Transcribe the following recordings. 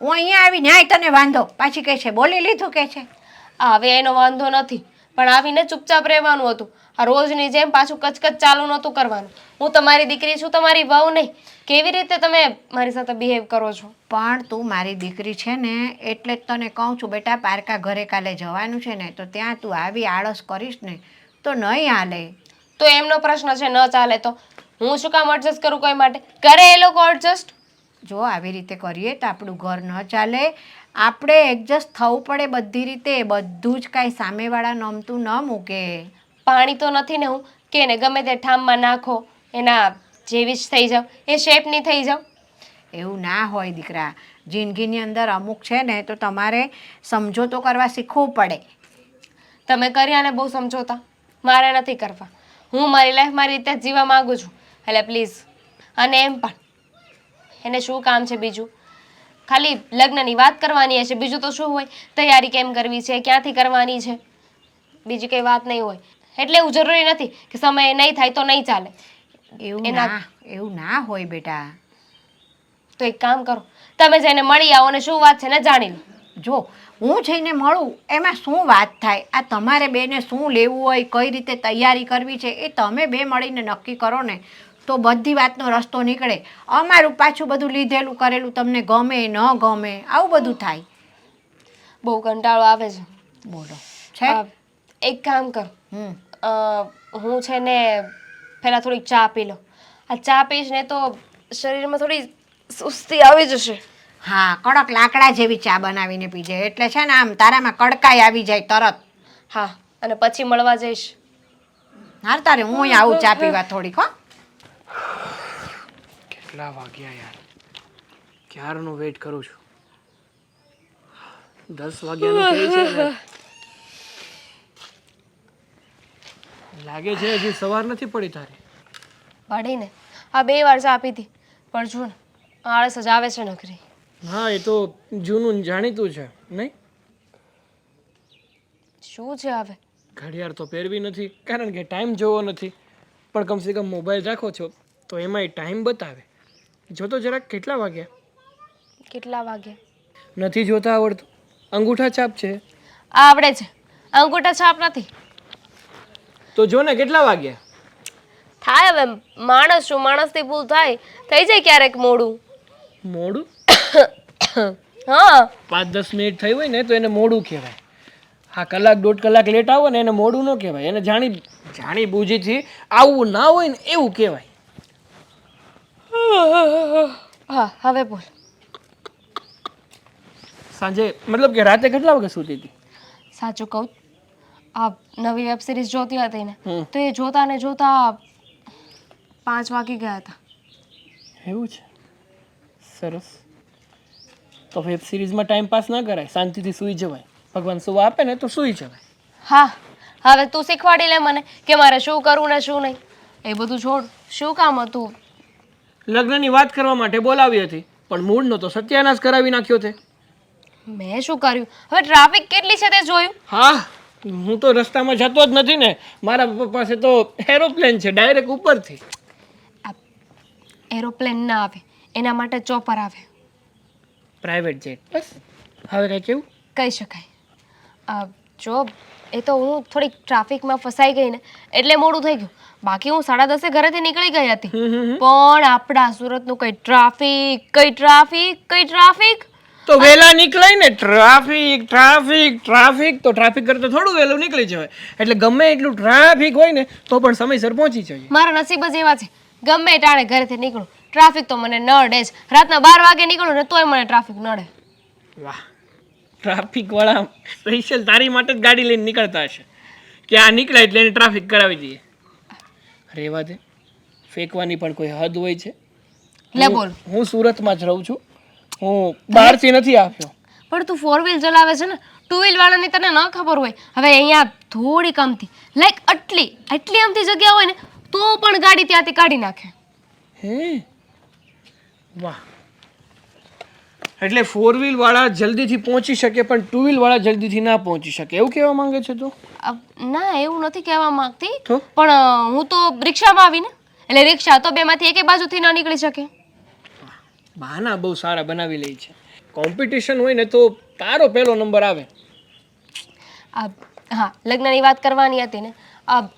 હું અહીંયા આવી ન્યાય તને વાંધો પાછી કહે છે બોલી લીધું કે છે. હવે એનો વાંધો નથી, પણ આવીને ચૂપચાપ રહેવાનું હતું. આ રોજની જેમ પાછું કચકચ ચાલુ નહોતું કરવાનું. હું તમારી દીકરી છું, તમારી વહુ નહીં. કેવી રીતે તમે મારી સાથે બિહેવ કરો છો? પણ તું મારી દીકરી છે ને એટલે જ તને કહું છું બેટા, પારકા ઘરે કાલે જવાનું છે ને તો ત્યાં તું આવી આળસ કરીશ ને તો નહીં હાલે. તો એમનો પ્રશ્ન છે, ન ચાલે તો હું શું કામ એડજસ્ટ કરું કોઈ માટે? કરે એ લોકો એડજસ્ટ. જો આવી રીતે કરીએ તો આપણું ઘર ન ચાલે. આપણે એડજસ્ટ થવું પડે બધી રીતે. બધું જ કાંઈ સામેવાળા નમતું ન મૂકે. પાણી તો નથી ને હું કે ને ગમે તે ઠામમાં નાખો એના જેવી જ થઈ જાવ, એ શેપની થઈ જાવ. એવું ના હોય દીકરા. જિંદગીની અંદર અમુક છે ને તો તમારે સમજોતો કરવા શીખવું પડે. તમે કર્યા ને બહુ સમજોતા, મારે નથી કરવા. હું મારી લાઈફ મારી રીતે જીવવા માંગુ છું. એટલે પ્લીઝ. અને એમ પણ એને શું કામ છે બીજું? ખાલી લગ્નની વાત કરવાની હશે, બીજું તો શું હોય? તૈયારી કેમ કરવી છે, ક્યાંથી કરવાની છે, બીજી કંઈ વાત નહીં હોય. એટલે એવું જરૂરી નથી કે સમય નહીં થાય તો નહીં ચાલે. એવું ના હોય બેટા. તો એક કામ કરો, તમે જઈને મળી આવો ને શું વાત છે ને જાણી લો. જો હું જઈને મળું એમાં શું વાત થાય? આ તમારે બેને શું લેવું હોય, કઈ રીતે તૈયારી કરવી છે એ તમે બે મળીને નક્કી કરો ને તો બધી વાતનો રસ્તો નીકળે. અમારું પાછું બધું લીધેલું કરેલું તમને ગમે ન ગમે આવું બધું થાય. બહુ કંટાળો આવે છે. બોલો છે. એક કામ કર, હું છે ને પહેલા થોડીક ચા પી લો. આ ચા પીશ ને તો શરીરમાં થોડી સુસ્તી આવી જશે. હા, કડક લાકડા જેવી ચા બનાવીને પીજે એટલે છે ને આમ તારામાં કડકાઈ આવી જાય તરત. હા, અને પછી મળવા જઈશ. હાર તારે હું અહીં આવું ચા પીવા થોડીક. હો કેટલા વાગ્યા યાર? ક્યારનો વેઇટ કરું છું. 10 વાગ્યાનું કહે છે ને. લાગે છે હજી સવાર નથી પડી તારી. પડીને આ 2 વાર ચા પીધી પણ જો ને આળસ જ આવે છે નકરી. હા, એ તો જૂનું જાણીતું છે નહીં? શું છે હવે? ઘડિયાળ તો પહેરવી નથી કારણ કે ટાઈમ જોવો નથી, પણ કમસે કમ મોબાઈલ રાખો છો તો એમાંય ટાઈમ બતાવે. જો તો જરાક કેટલા વાગ્યા? કેટલા વાગે? નથી જોતા આવડતું. અંગૂઠા છાપ છે. આવડે છે, અંગૂઠા છાપ નથી. તો જો ને કેટલા વાગ્યા થાય. હવે માણસ છું, માણસથી ભૂલ થાય, થઈ જાય ક્યારેક મોડું. મોડું? હા, 5-10 મિનિટ થઈ હોય ને તો એને મોડું કહેવાય. હા, કલાક 1.5 કલાક લેટ આવો ને એને મોડું ન કહેવાય. એને જાણી બૂજીથી આવું ના હોય ને એવું કહેવાય. હા, હવે બોલ. સાંજે મતલબ કે રાતે કેટલા વાગે સૂતી હતી? સાચું કહું, આ નવી વેબ સિરીઝ જોતી હતી ને હમ. તો એ જોતા ને જોતા 5 વાગી ગયા હતા. એવું છે? સરસ. તો વેબ સિરીઝમાં ટાઈમ પાસ ના કરાય, શાંતિથી સૂઈ જવાય. ભગવાન સુવા આપે ને તો સૂઈ જવાય. હા, હવે તું શીખવાડી લે મને કે મારે શું કરવું ને શું નહીં. એ બધું છોડ. શું કામ હતું? લગ્નની વાત કરવા માટે બોલાવી હતી પણ મૂડનો તો સત્યાનાશ કરાવી નાખ્યો તે. મેં શું કર્યું? હવે ટ્રાફિક કેટલી છે તે જોયું? હા, હું તો રસ્તામાં જતો જ નથી ને. મારા પપ્પા પાસે તો એરોપ્લેન છે, ડાયરેક્ટ ઉપરથી. એરોપ્લેન ના આવે, એના માટે ચોપર આવે. Private jet. બસ હવે કંઈ કેવું કહી શકાય. જો એ તો હું થોડીક ટ્રાફિકમાં ફસાઈ ગઈ ને એટલે મોડું થઈ ગયું. બાકી હું 10:30 ઘરેથી નીકળી ગઈ હતી. પણ આપણા સુરતનું કઈ ટ્રાફિક. તો વહેલા નીકળાય ને. ટ્રાફિક તો ટ્રાફિક કરતા થોડું વહેલું નીકળી જવાય. એટલે ગમે એટલું ટ્રાફિક હોય ને તો પણ સમયસર પહોંચી જાય. મારા નસીબ જ એવા છે, ગમે ટાણે ઘરેથી નીકળું ટ્રાફિક તો મને નડે જ. રાતના 12 વાગે નીકળું ને તોય મને ટ્રાફિક નડે. વાહ, ટ્રાફિક વાળા સ્પેશિયલ તારી માટે જ ગાડી લઈને નીકળતા હશે કે આ નીકળે એટલે એને ટ્રાફિક કરાવી દઈએ. રેવા દે, ફેંકવાની પણ કોઈ હદ હોય છે. લે બોલ. હું સુરતમાં જ રહું છું, હું બહારથી નથી આવ્યો. પણ તું 4 વ્હીલ ચલાવે છે ને, 2 વ્હીલ વાળાની તને ન ખબર હોય. હવે અહીંયા થોડીક આમથી લાઈક આટલી આમથી જગ્યા હોય ને તો પણ ગાડી ત્યાંથી કાઢી નાખે. હે વાહ. એટલે 4 વ્હીલ વાળા જલ્દીથી પહોંચી શકે પણ 2 વ્હીલ વાળા જલ્દીથી ના પહોંચી શકે એવું કહેવા માંગે છે તું? ના, એવું નથી કહેવા માંગતી, તો? પણ હું તો રિક્ષામાં આવીને એટલે રિક્ષા તો બેમાંથી એકે બાજુથી ના નીકળી શકે. બહાના બહુ સારા બનાવી લે છે. કોમ્પિટિશન હોય ને તો તારો પહેલો નંબર આવે. હા, લગ્નની વાત કરવાની હતી ને.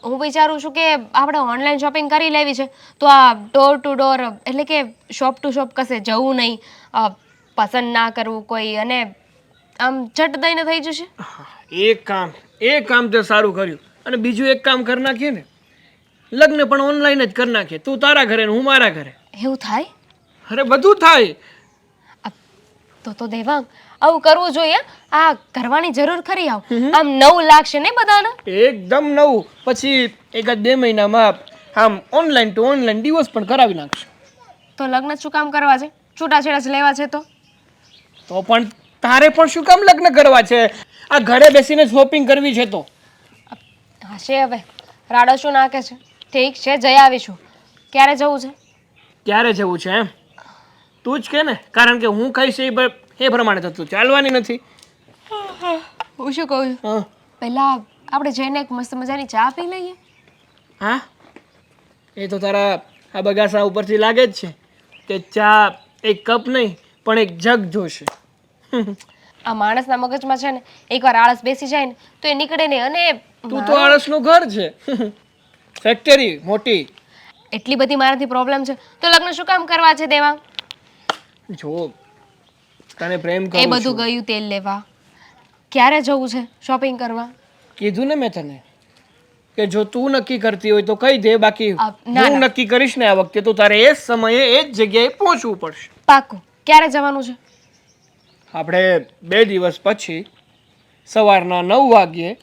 હું વિચારું છું કે આપણે ઓનલાઈન શોપિંગ કરી લેવી છે, તો આ ડોર ટુ ડોર એટલે કે શોપ ટુ શોપ કશે જવું નહીં, પસંદ ના કરવું કોઈ, અને આમ ઝટ દઈને થઈ જશે. એ કામ તે સારું કર્યું. અને બીજું એક કામ કરી નાખીએ ને, લગ્ન પણ ઓનલાઈન જ કરી નાખીએ. તું તારા ઘરે ને હું મારા ઘરે. એવું થાય? અરે બધું થાય. તો દેવાંગ, આવું કરવું જોઈએ. આ કરવાની જરૂર ખરી. આમ નવું લાગશે ને બધાને. એકદમ નવું. પછી એકાદ 2 મહિનામાં આમ ઓનલાઈન ટુ ઓનલાઈન ડિવોર્સ પણ કરાવી નાખશે. તો લગ્ન શું કામ કરવા છે? છૂટાછેડા જ લેવા છે તો પણ તારે પણ શું કામ લગ્ન કરવા છે? આ ઘરે બેસીને શોપિંગ કરવી છે તો. હશે હવે રાડો શું નાખે છે. ઠીક છે, જઈ આવીશું. ક્યારે જવું છે? ક્યારે જવું છે એમ તું જ કે ને, કારણ કે હું કહીશ એ પ્રમાણે થતું ચાલવાની નથી. હું શું કહું છું, હા પહેલા આપણે જઈને એક મસ્ત મજાની ચા પી લઈએ. હા, એ તો તારા આ બગાસા ઉપરથી લાગે જ છે કે ચા એક કપ નહીં પણ એક જગ જોશે. આ માણસના મગજમાં છે ને એકવાર આળસ બેસી જાય ને તો એ નીકળે નહીં. અને તું તો આળસનું ઘર છે, ફેક્ટરી મોટી. એટલી બધી મારાથી પ્રોબ્લેમ છે તો લગ્ન શું કામ કરવા છે દેવાંગ? જો તને પ્રેમ એ કરું બધું છું. ગયું તેલ લેવા. ક્યારે જવું છે શોપિંગ કરવા? કીધું ને મેં તને કે જો તું નક્કી કરતી હોય તો કહી દે, બાકી ના, હું નક્કી કરીશ ને આ વખતે તો તારે એ જ સમયે એ જ જગ્યાએ પહોંચવું પડશે. પાક્કું. ક્યારે જવાનું છે? આપણે 2 દિવસ પછી સવારના 9 વાગ્યે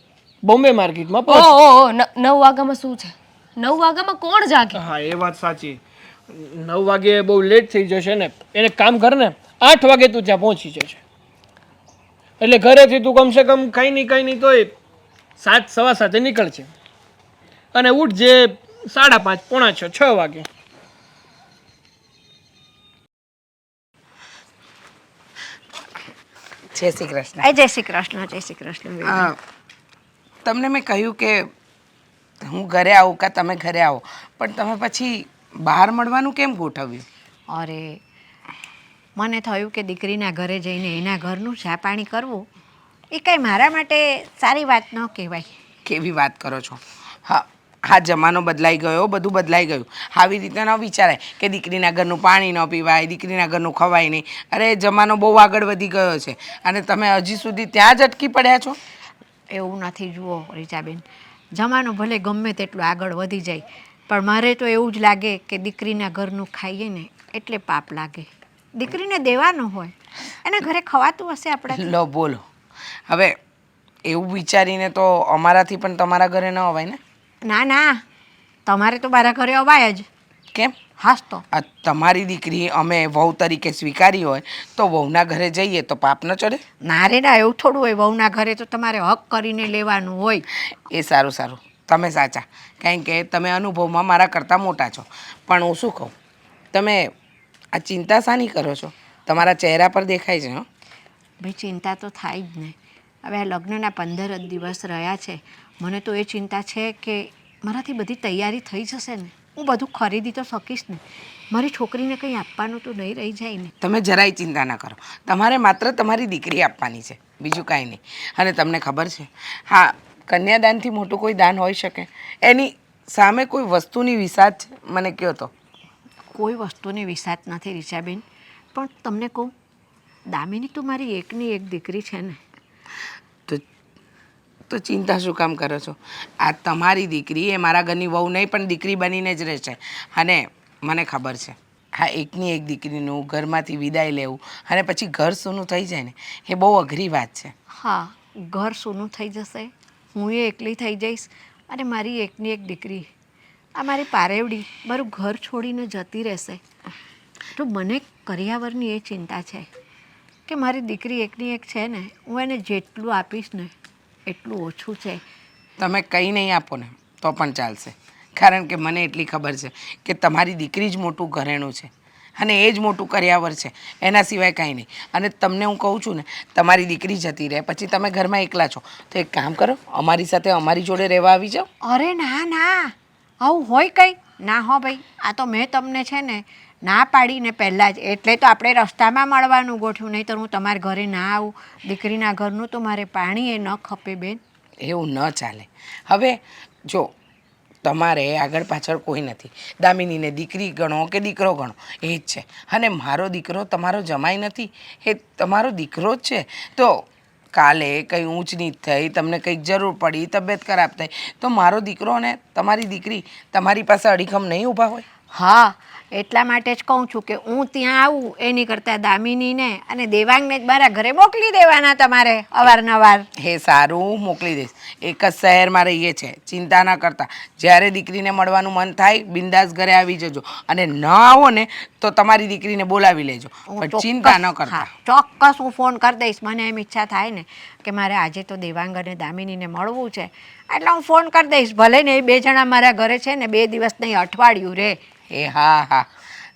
બોમ્બે માર્કેટમાં પહોંચ. ઓહો, 9 વાગ્યામાં શું છે? 9 વાગ્યામાં કોણ જાગે? હા એ વાત સાચી. 9 વાગ્યે બહુ લેટ થઈ જશે ને. એને કામ કર ને, 8 વાગે તું ત્યાં પહોંચી જશે. એટલે ઘરેથી તું કમસે કમ કંઈ નહીં તોય 7, સવા 7 નીકળશે અને ઉઠજે 5:30, પોણા 6, 6 વાગે. જય શ્રી કૃષ્ણ. જય શ્રી કૃષ્ણ. જય શ્રી કૃષ્ણ. તમને મેં કહ્યું કે હું ઘરે આવું કાં તમે ઘરે આવો, પણ તમે પછી બહાર મળવાનું કેમ ગોઠવ્યું? અરે મને થયું કે દીકરીના ઘરે જઈને એના ઘરનું ચા પાણી કરવું એ કાંઈ મારા માટે સારી વાત ન કહેવાય. કેવી વાત કરો છો? હા, હા, જમાનો બદલાઈ ગયો, બધું બદલાઈ ગયું. આવી રીતે ન વિચારાય કે દીકરીના ઘરનું પાણી ન પીવાય, દીકરીના ઘરનું ખવાય નહીં. અરે જમાનો બહુ આગળ વધી ગયો છે અને તમે હજી સુધી ત્યાં જ અટકી પડ્યા છો. એવું નથી. જુઓ રીચાબેન, જમાનો ભલે ગમે તેટલું આગળ વધી જાય પણ મારે તો એવું જ લાગે કે દીકરીના ઘરનું ખાઈએ ને એટલે પાપ લાગે. દીકરીને દેવાનું હોય, એના ઘરે ખવાતું હશે આપણે. લો બોલો. હવે એવું વિચારીને તો અમારાથી પણ તમારા ઘરે ન અવાય ને. ના ના, તમારે તો મારા ઘરે અવાય જ. કેમ? હાસ તો આ તમારી દીકરી અમે વહુ તરીકે સ્વીકારી હોય તો વહુના ઘરે જઈએ તો પાપ ન ચડે? ના રે ના, એવું થોડું હોય. વહુના ઘરે તો તમારે હક કરીને લેવાનું હોય. એ સારું સારું, તમે સાચા, કારણ કે તમે અનુભવમાં મારા કરતાં મોટા છો. પણ હું શું કહું, તમે આ ચિંતા શાની કરો છો? તમારા ચહેરા પર દેખાય છે. હં ભાઈ ચિંતા તો થાય જ ને. હવે આ લગ્નના 15 જ દિવસ રહ્યા છે. મને તો એ ચિંતા છે કે મારાથી બધી તૈયારી થઈ જશે ને, હું બધું ખરીદી તો શકીશ ને, મારી છોકરીને કંઈ આપવાનું તો નહીં રહી જાય ને. તમે જરાય ચિંતા ના કરો. તમારે માત્ર તમારી દીકરી આપવાની છે, બીજું કાંઈ નહીં. અને તમને ખબર છે, હા, કન્યાદાનથી મોટું કોઈ દાન હોઈ શકે? એની સામે કોઈ વસ્તુની વિસાત છે? મને કહો તો. કોઈ વસ્તુની વિસાત નથી રીચાબેન, પણ તમને કહું, દામિની તો મારી એકની એક દીકરી છે ને. તો ચિંતા શું કામ કરો છો? આ તમારી દીકરી એ મારા ઘરની વહુ નહીં પણ દીકરી બનીને જ રહેશે. અને મને ખબર છે, હા, એકની એક દીકરીનું ઘરમાંથી વિદાય લેવું અને પછી ઘર સૂનું થઈ જાય ને, એ બહુ અઘરી વાત છે. હા, ઘર સૂનું થઈ જશે, હું એ એકલી થઈ જઈશ અને મારી એકની એક દીકરી, આ મારી પારેવડી, મારું ઘર છોડીને જતી રહેશે. તો મને કરિયાવરની એ ચિંતા છે કે મારી દીકરી એકની એક છે ને, હું એને જેટલું આપીશ ને એટલું ઓછું છે. તમે કંઈ નહીં આપો ને તો પણ ચાલશે, કારણ કે મને એટલી ખબર છે કે તમારી દીકરી જ મોટું ઘરેણું છે અને એ જ મોટું કરિયાવર છે, એના સિવાય કાંઈ નહીં. અને તમને હું કહું છું ને, તમારી દીકરી જતી રહે પછી તમે ઘરમાં એકલા છો તો એક કામ કરો, અમારી સાથે અમારી જોડે રહેવા આવી જાઓ. અરે ના ના, આવું હોય કંઈ ના. હો ભાઈ, આ તો મેં તમને છે ને ના પાડીને પહેલાં જ, એટલે તો આપણે રસ્તામાં મળવાનું ગોઠવ્યું, નહીં તો હું તમારા ઘરે ના આવું. દીકરીના ઘરનું તો મારે પાણી એ ન ખપે બેન. એવું ન ચાલે. હવે જો તમારે આગળ પાછળ કોઈ નથી, દામિનીને દીકરી ગણો કે દીકરો ગણો એ જ છે, અને મારો દીકરો તમારો જમાઈ નથી, એ તમારો દીકરો જ છે. તો કાલે કંઈ ઊંચ નીચ થઈ, તમને કંઈક જરૂર પડી, તબિયત ખરાબ થઈ, તો મારો દીકરો ને તમારી દીકરી તમારી પાસે અડીખમ નહીં ઊભા હોય? હા, એટલા માટે જ કહું છું કે હું ત્યાં આવું એની કરતાં દામિનીને અને દેવાંગને જ મારા ઘરે મોકલી દેવાના તમારે અવારનવાર. એ સારું, મોકલી દઈશ. એક જ શહેરમાં રહીએ છે, ચિંતા ન કરતા. જ્યારે દીકરીને મળવાનું મન થાય બિંદાસ ઘરે આવી જજો, અને ન આવો ને તો તમારી દીકરીને બોલાવી લેજો, પણ ચિંતા ન કરતા. ચોક્કસ હું ફોન કરી દઈશ. મને એમ ઈચ્છા થાય ને કે મારે આજે તો દેવાંગ અને દામિનીને મળવું છે, એટલે હું ફોન કરી દઈશ. ભલે ને એ 2 જણા મારા ઘરે છે ને 2 દિવસ નહીં, અઠવાડિયું રહે. એ હા હા,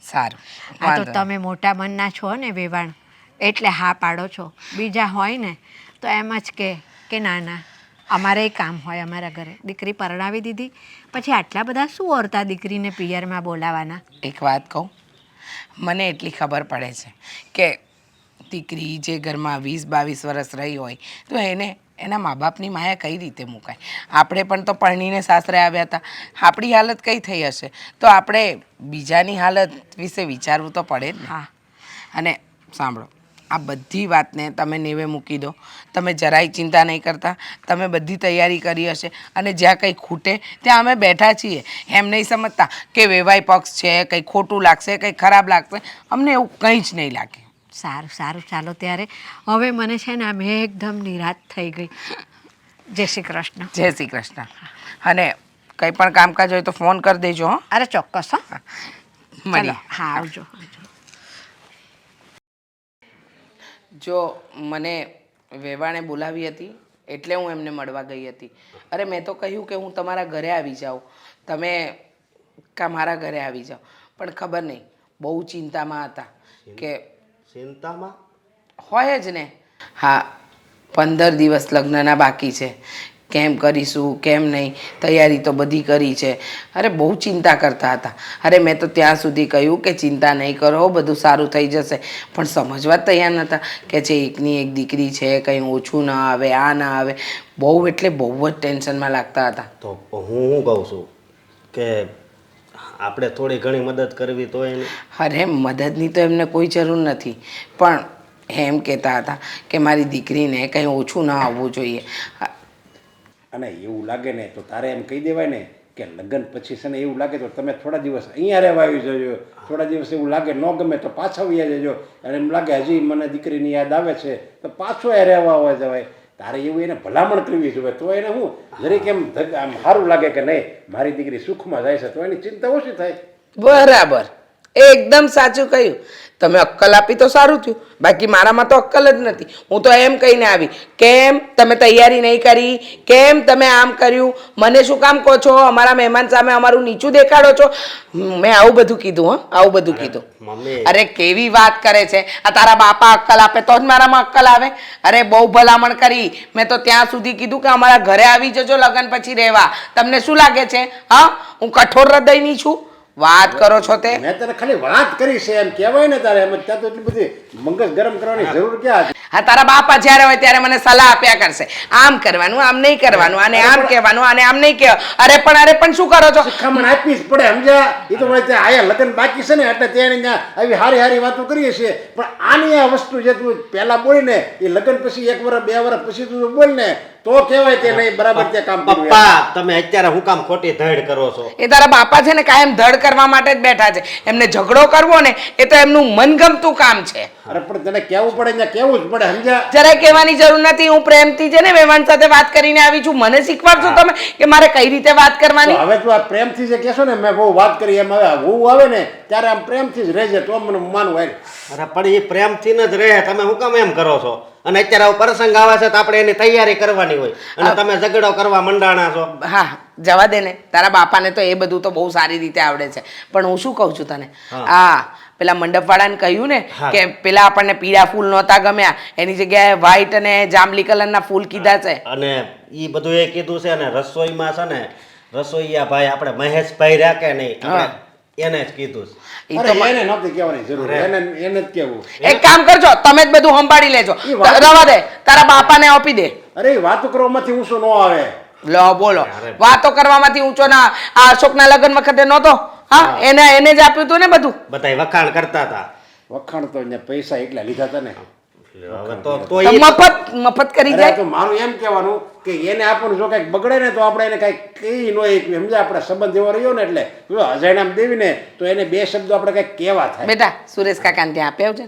સારું. આ તો તમે મોટા મનના છો ને વેવાણ, એટલે હા પાડો છો. બીજા હોય ને તો એમ જ કે ના ના, અમારે કામ હોય અમારા ઘરે. દીકરી પરણાવી દીધી પછી આટલા બધા શું ઓરતા દીકરીને પિયરમાં બોલાવાના? એક વાત કહું, મને એટલી ખબર પડે છે કે દીકરી જે ઘરમાં 20-22 વર્ષ રહી હોય તો એને એના મા બાપની માયા કઈ રીતે મુકાય. આપણે પણ તો પરણીને સાસરે આવ્યા હતા, આપણી હાલત કઈ થઈ હશે, તો આપણે બીજાની હાલત વિશે વિચારવું તો પડે જ ને. હા, અને સાંભળો, આ બધી વાતને તમે નેવે મૂકી દો. તમે જરાય ચિંતા નહીં કરતા. તમે બધી તૈયારી કરી હશે, અને જ્યાં કંઈ ખૂટે ત્યાં અમે બેઠા છીએ. એમ નહીં સમજતા કે વેવાઈ પક્ષ છે, કંઈ ખોટું લાગશે, કંઈ ખરાબ લાગશે. અમને એવું કંઈ જ નહીં લાગે. સારું સારું, ચાલો ત્યારે. હવે મને છે ને આમ એકદમ નિરાશ થઈ ગઈ. જય શ્રી કૃષ્ણ. જય શ્રી કૃષ્ણ. અને કંઈ પણ કામકાજ હોય તો ફોન કરી દેજો. હો, અરે ચોક્કસ. હા, મળીએ. હા, આવજો. જો મને વેવાણે બોલાવી હતી એટલે હું એમને મળવા ગઈ હતી. અરે મેં તો કહ્યું કે હું તમારા ઘરે આવી જાઉં, તમે કા મારા ઘરે આવી જાઓ, પણ ખબર નહીં બહુ ચિંતામાં હતા. કે ચિંતામાં હોય જ ને. હા, 15 દિવસ લગ્નના બાકી છે. કેમ કરીશું કેમ નહીં, તૈયારી તો બધી કરી છે. અરે બહુ ચિંતા કરતા હતા. અરે મેં તો ત્યાં સુધી કહ્યું કે ચિંતા નહીં કરો, બધું સારું થઈ જશે, પણ સમજવા જ તૈયાર નહોતા કે જે એકની એક દીકરી છે, કંઈ ઓછું ના આવે, આ ના આવે. બહુ એટલે બહુ જ ટેન્શનમાં લાગતા હતા. તો હું કહું છું કે આપણે થોડી ઘણી મદદ કરવી તો એની. અરે મદદની તો એમને કોઈ જરૂર નથી, પણ એમ કહેતા હતા કે મારી દીકરીને કંઈ ઓછું ના આવવું જોઈએ. અને એવું લાગે ને તો તારે એમ કહી દેવાય ને કે લગ્ન પછી છે ને એવું લાગે તો તમે થોડા દિવસ અહીંયા રહેવા આવી જજો. થોડા દિવસ એવું લાગે ન ગમે તો પાછા આવી જજો. અને એમ લાગે હજી મને દીકરીની યાદ આવે છે તો પાછો એ રહેવા આવવા જવાય. તારે એવું એને ભલામણ કરવી જોઈએ. તો એને હું જરીક એમ આમ સારું લાગે કે નહીં મારી દીકરી સુખમાં જાય છે, તો એની ચિંતા ઓછી થાય. બરાબર, એકદમ સાચું કહ્યું. તમે અક્કલ આપી તો સારું થયું, બાકી મારામાં તો અક્કલ જ નથી. હું તો એમ કહીને આવી, કેમ તમે તૈયારી નહીં કરી, કેમ તમે આમ કર્યું, મને શું કામ કહો છો, અમારા મહેમાન સામે અમારું નીચું દેખાડો છો. મેં આવું બધું કીધું. હં, આવું બધું કીધું. મમ્મી અરે કેવી વાત કરે છે આ! તારા બાપા અક્કલ આપે તો જ મારામાં અક્કલ આવે. અરે બહુ ભલામણ કરી. મેં તો ત્યાં સુધી કીધું કે અમારા ઘરે આવી જજો લગ્ન પછી રહેવા. તમને શું લાગે છે? હા, હું કઠોર હૃદયની છું? વાત કરો છો તે. મેં તને ખાલી વાત કરી છે એમ કહેવાય ને તારે. એમ ત્યાં તો એટલી બધી મગજ ગરમ કરવાની જરૂર ક્યાં? હા, તારા બાપા જ્યારે હોય ત્યારે મને સલાહ આપ્યા કરશે, આમ કરવાનું, આમ નહીં કરવાનું, અને આમ કહેવાનું, અને આમ નહીં કહેવાનું. અરે પણ શું કરો છો? શિખામણ આપવી જ પડે, સમજ્યા? એ તો વળી ત્યાં આયા લગ્ન બાકી છે ને એટલે ત્યાં ત્યાં આવી હારી હારી વાતો કરીએ છીએ. પણ આની આ વસ્તુ જે તું પહેલા બોલીને એ લગ્ન પછી 1 વર્ષ 2 વર્ષ પછી તું બોલ ને તો કહેવાય કે નહીં બરાબર ત્યાં કામ કર્યું. પપ્પા તમે અત્યારે હું કામ ખોટી ધડ કરો છો? એ તારા બાપા છે ને કાયમ ધડ કરવા માટે જ બેઠા છે. એમને ઝઘડો કરવો ને એ તો એમનું મનગમતું કામ છે. અરે પણ તને કહેવું પડે ને, કહેવું જ પડે, સમજ્યા? જરાય કહેવાની જરૂર નથી. હું પ્રેમથી છે ને વેવાણ સાથે વાત કરીને આવી છું. મને શીખવાડશો તમે કે મારે કઈ રીતે વાત કરવાની? તો હવે તું આ પ્રેમથી જે કહેશો ને મેં બહુ વાત કરી એમ હવે હું આવે ને ત્યારે આમ પ્રેમથી જ રહેજે તો મને માનવું હોય. અરે પણ એ પ્રેમથી જ રહે, તમે હું કામ એમ કરો છો? અને અત્યારે આવો પ્રસંગ આવે છે તો આપણે એની તૈયારી કરવાની હોય, અને તમે ઝઘડો કરવા મંડાણા છો. હા, જવા દે ને. તારા બાપાને તો એ બધું તો બહુ સારી રીતે આવડે છે. પણ હું શું કહું છું તને, પેલા મંડપવાળાને કહ્યું ને કે પેલા આપણને પીળા ફૂલ નહોતા ગમ્યા, એની જગ્યાએ વ્હાઈટ અને જાંબલી કલરના ફૂલ કીધા છે. અને એ બધું એ કીધું છે. ને રસોઈમાં છે ને રસોઈયા ભાઈ આપણે મહેશભાઈ રહ્યા કે નહીં, આપણે એને જ કીધું છે. અરે એને નહોતી કહેવાની જરૂર, એને જ કહેવું. એક કામ કરજો, તમે જ બધું સંભાળી લેજો. ઈ વાત- રવા દે, તારા બાપાને આપી દે. અરે એ વાતો કરવામાંથી ઊંચો ન આવે. લો બોલો, વાતો કરવામાંથી ઊંચો ના. આ અશોકના લગ્ન વખતે નહોતો, હા, એને જ આપ્યું હતું ને બધું. બધાય વખાણ કરતા હતા. વખાણ તો એને પૈસા એટલા લીધા હતા ને. હવે તો તો ઈ મફત કરી અરે જાય. તો મારું એમ કહેવાનું કે એને આપણું જો કંઈક બગડે ને તો આપણે એને કંઈક કહી ન શકીએ. સમજ્યા? આપણે સંબંધ એવો રહ્યો ને એટલે જો અજાણ્યામ દેવી ને તો એને બે શબ્દો આપણે કંઈક કહેવા થાય. બેટા સુરેશ કાકાને ત્યાં આપ્યો છે.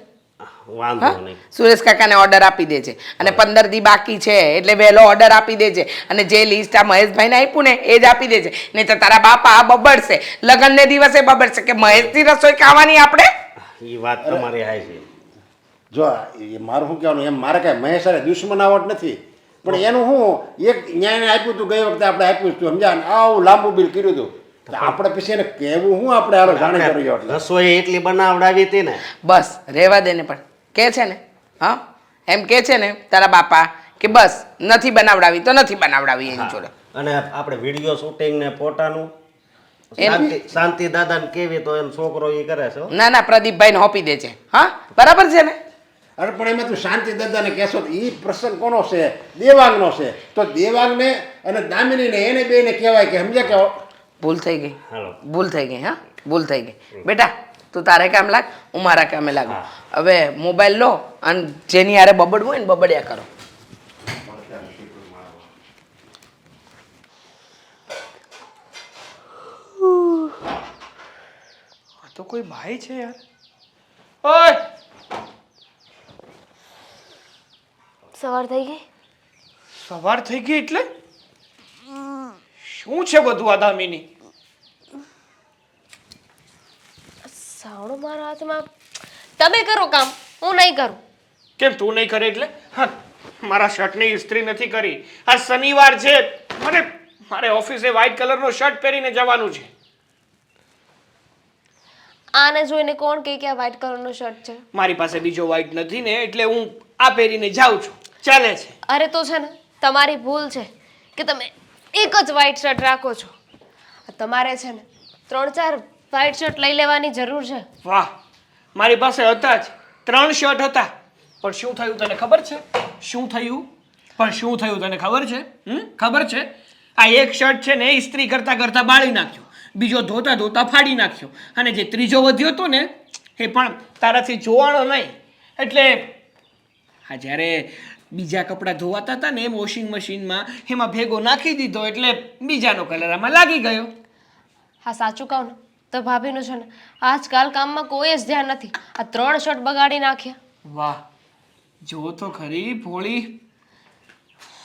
વાંધો હા, નહીં. સુરેશ કાકાને ઓર્ડર આપી દે છે અને 15 દી બાકી છે એટલે વહેલો ઓર્ડર આપી દે છે અને જે લિસ્ટ આ મહેશભાઈને આપ્યું ને એ જ આપી દે છે. નહીં તો તારા બાપા આ બબડશે, લગ્નને દિવસે બબડશે કે મહેશની રસોઈ ખાવાની આપણે. ઈ વાત તમારી હાચી. જો એ મારું શું કહેવાનું, એમ મારે કાંઈ મહેશ દુશ્મનાવટ નથી, પણ એનું શું એક ન્યાયને આપ્યું હતું ગઈ વખતે આપણે આપ્યું હતું, સમજ્યા ને આવું લાંબુ બિલ કર્યું હતું તો આપણે પછી એને કહેવું શું આપણે હાલો જાણી કર્યો એટલે. રસોઈ એટલી બનાવડાવી હતી ને. બસ રહેવા દે ને, પણ કે છે ને, હા એમ કે છે ને તારા બાપા કે બસ નથી બનાવડાવી તો નથી બનાવડાવી એની જોડે. અને આપણે વિડીયો શૂટિંગ ને ફોટાનું એમ? શાંતિ દાદાને કેવી તો એનો છોકરો ઈ કરે છે હો. ના ના, પ્રદીપભાઈને હોપી દે છે. હા બરાબર છે ને. અરે પણ એમાં તું શાંતિ દાદાને કહેશો તો એ પ્રસંગ કોનો છે? દેવાંગનો છે. તો દેવાંગને અને દામિનીને એને બેને કહેવાય કે સમજ્યા કે ભૂલ થઈ ગઈ, હાલો. ભૂલ થઈ ગઈ. હા ભૂલ થઈ ગઈ. બેટા તું તારે કામ લાગ, હું મારા કામે લાગુ. હવે મોબાઈલ લો અને જેની હારે બબડવું હોય ને બબડ્યા કરો. આ તો કોઈ ભાઈ છે યાર. ઓય, સવાર થઈ ગઈ. સવાર થઈ ગઈ એટલે શું છે બધું આ દામિની? સાવડો મારા હાથમાં. તમે કરો કામ, હું નહીં કરું. કેમ તું નહીં કરે એટલે? હા, મારા શર્ટની ઇસ્ત્રી નથી કરી. આ શનિવાર છે, મારે ઓફિસે વ્હાઈટ કલરનો શર્ટ પહેરીને જવાનું છે. આને જોઈને કોણ કહે કે આ વ્હાઈટ કલરનો શર્ટ છે? મારી પાસે બીજો વ્હાઈટ નથી ને એટલે હું આ પહેરીને જાઉં છું. ચાલે છે. અરે તો છે ને તમારી ભૂલ છે કે તમે એક જ વ્હાઈટ શર્ટ રાખો છો. તમારે છે ને 3-4 વ્હાઈટ શર્ટ લઈ લેવાની જરૂર છે. વાહ, મારી પાસે હતા જ 3 શર્ટ હતા. પણ શું થયું તને ખબર છે? શું થયું તને ખબર છે? ખબર છે? આ એક શર્ટ છે ને ઇસ્ત્રી કરતા કરતા બાળી નાખ્યો, બીજો ધોતા ધોતા ફાડી નાખ્યો અને જે ત્રીજો વધ્યો હતો ને એ પણ તારાથી જોવાનો નહીં. એટલે આ જ્યારે બીજા કપડાં ધોવાતા હતા ને એમ વોશિંગ મશીનમાં એમાં ભેગો નાખી દીધો એટલે બીજાનો કલર આમાં લાગી ગયો. હા સાચું કહું ને તો ભાભીનું છે ને આજકાલ કામમાં કોઈ જ ધ્યાન નથી. આ 3 શર્ટ બગાડી નાખ્યા. વાહ, જો તો ખરી ભોળી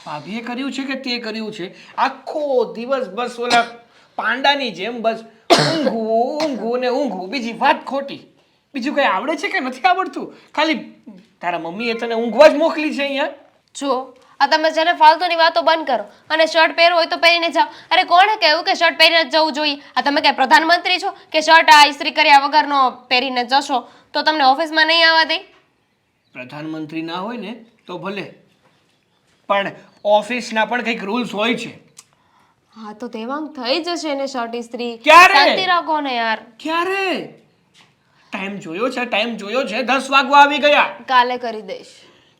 ભાભીએ કર્યું છે કે તે કર્યું છે? આખો દિવસ બસ ઓલા પાંડાની જેમ બસ ઊંઘવું ને ઊંઘવું, બીજી વાત ખોટી. બીજું કઈ આવડે છે કે નથી આવડતું? ખાલી તારા મમ્મીએ તને ઊંઘવા જ મોકલી છે અહીંયા. જો આ તમે છે ને ફાલતુની વાતો બંધ કરો અને શર્ટ પહેરવું હોય તો પહેરીને જાઓ. અરે કોણે કહ્યું કે શર્ટ પહેરીને જ જવું જોઈએ? આ તમે કઈ પ્રધાનમંત્રી છો કે શર્ટ આ ઇસ્ત્રી કર્યા વગરનો પહેરીને જશો તો તમને ઓફિસમાં નહીં આવવા દે? પ્રધાનમંત્રી ના હોય ને તો ભલે, પણ ઓફિસના પણ કંઈક રૂલ્સ હોય છે. હા તો દેવાંગ થઈ જશે ને શર્ટ ઇસ્ત્રી. ક્યારે? શાંતિ રાખો ને યાર. ક્યારે? ટાઈમ જોયો છે, 10 વાગવા આવી ગયા. કાલે કરી દઈશ.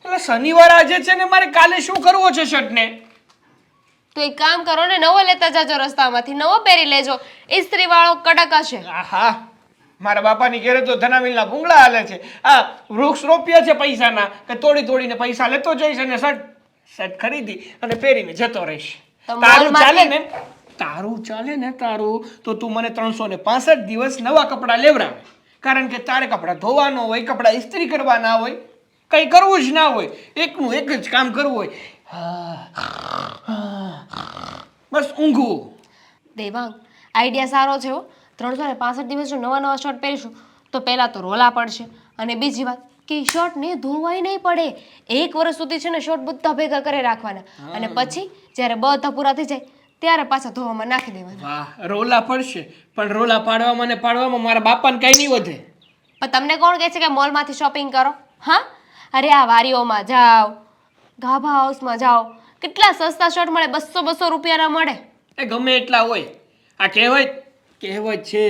એટલે શનિવાર આજે છે ને મારે કાલે શું કરવો છે શર્ટને? તો એક કામ કરો ને નવો લેતા જાજો રસ્તામાંથી, નવો પહેરી લેજો. ઇસ્ત્રી વાળો કડક હશે. આહા, મારા બાપાની ઘેરે તો ધનામિલના ભૂંગળા હાલે છે. આ વૃક્ષ રોપ્યા છે પૈસાના કે તોડીને પૈસા લેતો જઈશ અને શર્ટ ખરીદી અને પહેરીને જતો રહીશ. તો તારું મોલમાંથી- ચાલે ને તારું તો તું મને 365 દિવસ નવા કપડાં લેવડાવે. કારણ કે તારે કપડાં ધોવાનો હોય, કપડાં ઇસ્ત્રી કરવાના હોય, કંઈ કરવું જ ના હોય, એકનું એક જ કામ કરવું હોય, બસ ઊંઘવું. દેવાંગ આઈડિયા સારો છે હો. 365 દિવસ જો નવા શર્ટ પહેરીશું તો પહેલા તો રોલા પડશે અને બીજી વાત કે શર્ટને ધોવાય નહીં પડે. 1 વર્ષ સુધી છે ને શર્ટ બધા ભેગા કરી રાખવાના અને પછી જ્યારે બધા પૂરા થઈ જાય ત્યારે પાછા ધોવામાં નાખી દેવાના. વાહ, રોલા પડશે પણ રોલા પાડવામાં મારા બાપાને કઈ નહીં વધે. પણ તમને કોણ કહે છે કે મોલમાંથી શોપિંગ કરો? હા, અરે આ વારીઓમાં જાઓ, ગાભા હાઉસમાં જાઓ, કેટલા સસ્તા શર્ટ મળે, 200-200 રૂપિયાના મળે. એ ગમે એટલા હોય. આ કહેવત છે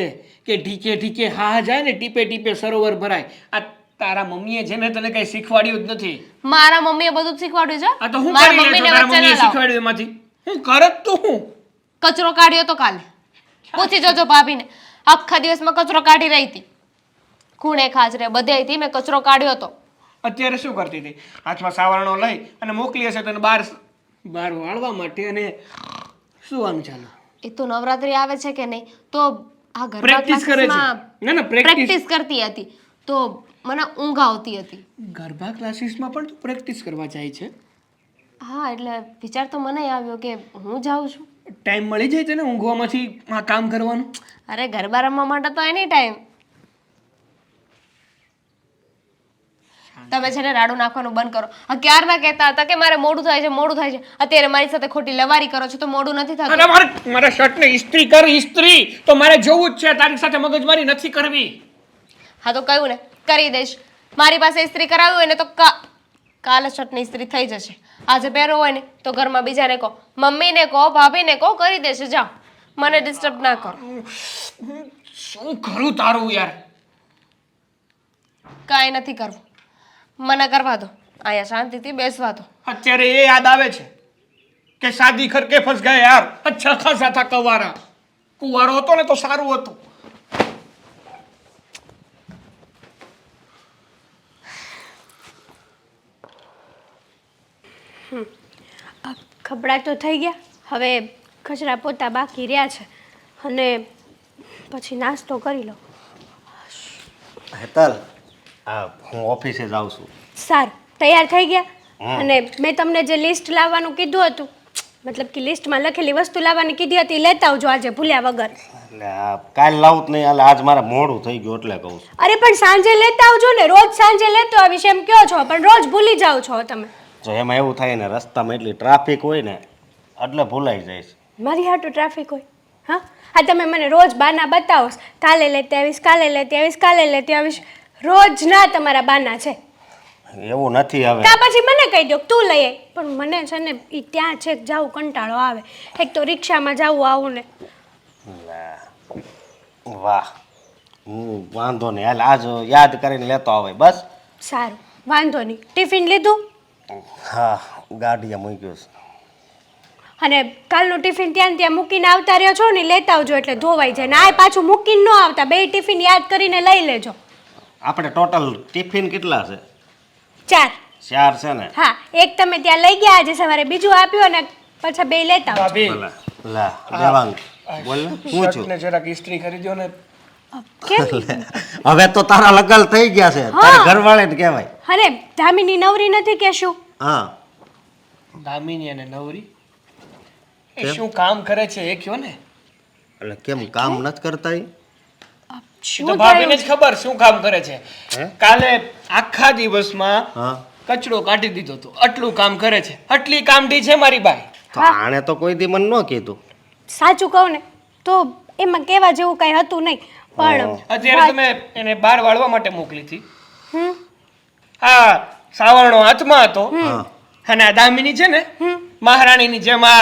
કે ઢીકે ઢીકે હા જાય ને ટીપે ટીપે સરોવર ભરાય. આ તારા મમ્મીએ છે ને તને કઈ શીખવાડ્યું જ નથી. મારા મમ્મીએ બધું જ શીખવાડ્યું છે. આ તો હું મારા કરી લેજો મમ્મીને તારા વચ્ચે મમ્મીએ ના લાવો. શીખવાડ્યું એમાંથી. હું કરત તો હું. કચરો કાઢ્યો તો કાલે પૂછી જોજો ભાભીને. આખા દિવસમાં કચરો કાઢી રહી હતી. ખૂણે ખાચરે બધે હતી મેં કચરો કાઢ્યો તો. અત્યારે શું કરતી હતી? હાથમાં સાવરણો લઈ અને મોકલી હશે તને બહાર બહાર વાળવા માટે અને સુવાનું ચાલુ. એ તો નવરાત્રી આવે છે કે નહીં તો આ ગરબા પ્રેક્ટિસ કરે છે. ક્લાસીસમાં ના ના પ્રેક્ટિસ. પ્રેક્ટિસ કરતી હતી તો મને ઊંઘ આવતી હતી. ગરબા ક્લાસીસમાં પણ તું પ્રેક્ટિસ કરવા જાય છે? હા એટલે વિચાર તો મને આવ્યો કે હું જાઉં છું. ટાઈમ મળી જાય તને ઊંઘવામાંથી આ કામ કરવાનું? અરે ગરબા રમવા માટે તો એની ટાઈમ. તમે છે ને રાડું નાખવાનું બંધ કરો. આ ક્યારના કહેતા હતા કે મારે મોડું થાય છે મોડું થાય છે. અત્યારે મારી સાથે ખોટી લવારી કરો છો તો મોડું નથી થતું. અરે મારા શર્ટને ઇસ્ત્રી કર ઇસ્ત્રી તો મારે જોવું જ છે. તારી સાથે મગજમારી નથી કરવી. હા તો કહ્યું ને કરી દઈશ. મારી પાસે ઇસ્ત્રી કરાવી હોય ને તો કાલે શર્ટની ઇસ્ત્રી થઈ જશે. આજે પહેરવો હોય ને તો ઘરમાં બીજાને કહો, મમ્મીને કહો, ભાભીને કહો, કરી દેશે. જાઓ, મને ડિસ્ટર્બ ના કરો. શું કરું તારું યાર? કાંઈ નથી કરવું. મને કરવા દો. અહીંયા શાંતિથી બેસવા દો. અત્યારે એ યાદ આવે છે કે શાદી કરકે ફસ ગયા યાર. અચ્છા ખાસા થા કવારા. કુંવારો હતો ને તો સારું હતું. કપડાં તો થઈ ગયા, હવે કચરા પોતા બાકી રહ્યા છે અને પછી નાસ્તો કરી લો. હેતલ, હું ઓફિસે જાઉં છું. સારું, તૈયાર થઈ ગયા? અને મેં તમને જે લિસ્ટ લાવવાનું કીધું હતું, મતલબ કે લિસ્ટમાં લખેલી વસ્તુ લાવવાની કીધી હતી, લેતા આવજો આજે ભૂલ્યા વગર. એટલે કાલ લાવું જ નહીં, એટલે આજ મારે મોડું થઈ ગયું એટલે કહું છું. અરે પણ સાંજે લેતા આવજો ને, રોજ સાંજે લેતો આવીશ એમ કહો છો પણ રોજ ભૂલી જાઓ છો તમે. જો એમાં એવું થાય ને, રસ્તામાં એટલી ટ્રાફિક હોય ને એટલે ભૂલાઈ જાય છે. મારી હાટું ટ્રાફિક હોય? હા હા, તમે મને રોજ બાના બતાવો, કાલે લેતી આવીશ, કાલે લેતી આવીશ, કાલે લેતી આવીશ. રોજ ના તમારા બાના છે. એવું નથી હવે. તા પછી મને કહી દો તું લઈ આય. પણ મને છે ને ઈ ત્યાં છેક જાવું કંટાળો આવે. એક તો રિક્ષામાં જાવું આવું ને. વાહ, હું વાંધો નહીં, હાલ આજ યાદ કરીને લેતો આવે બસ. સારું, વાંધો નહીં. ટિફિન લીધું? હા, ગાડીએ મૂક્યું છે. અને કાલનું ટિફિન ત્યાં ત્યાં મૂકીને આવતા રહ્યો છો ને, લેતા આવજો એટલે ધોવાઈ જાય. ને આ પાછું મૂકીને ન આવતા, બે ટિફિન યાદ કરીને લઈ લેજો. આપણે ટોટલ ટિફિન કેટલા છે? 4. 4 છે ને? હા, એક તમે ત્યાં લઈ ગયા આજે સવારે, બીજું આપ્યું અને પાછા બે લેતા આવજો. ભાભી લા દેવાંગ બોલ ને, હું છું. શર્ટને જરાક ઇસ્ત્રી કરી દો ને. કેમ? હવે તો તારા લગન થઈ ગયા છે, તારે ઘરવાળે ને કહેવાય. અરે ધામીની નવરી નથી કે શું? હા, દામિની અને નવરી એ શું કામ કરે છે એ કયો ને. એટલે કેમ કામ નથી કરતા? ઈ? એ શું તો ભાભીને થયું? જ ખબર શું કામ કરે છે. હે? કાલે આખા દિવસમાં હા, કચરો કાઢી દીધો તો આટલું કામ કરે છે. આટલી કામઢી છે મારી બાઈ. તો આણે તો કોઈ દી મને ન કીધું. સાચું કહું ને તો એમાં કહેવા જેવું કઈ હતું નહીં. પણ અત્યારે તમે એને બહાર વાળવા માટે મોકલી હતી. હમ હા, સાવરણો હાથમાં હતો હા, અને આ દામિની છે ને મહારાણીની જેમ આ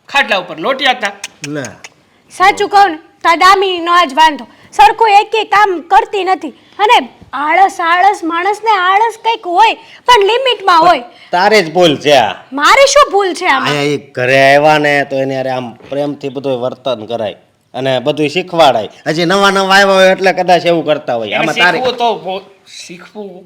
ખાટલા ઉપર લોટિયા હતા. લે સાચું કહું ને તો આ દામિનીનો આજ વાંધો. સરખું એકે કામ કરતી નથી. અને આળસ માણસને આળસ કંઈક હોય પણ લિમિટમાં હોય. તારે જ ભૂલ છે આ. મારી શું ભૂલ છે આમાં? અહીંયા ઈ ઘરે આવ્યા ને તો એને હારે આમ પ્રેમથી બધું વર્તન કરાય અને બધું શીખવાડાય. હજી નવા આવ્યા હોય એટલે કદાચ એવું કરતા હોય. એને આમાં તારે શીખવું તો શીખવું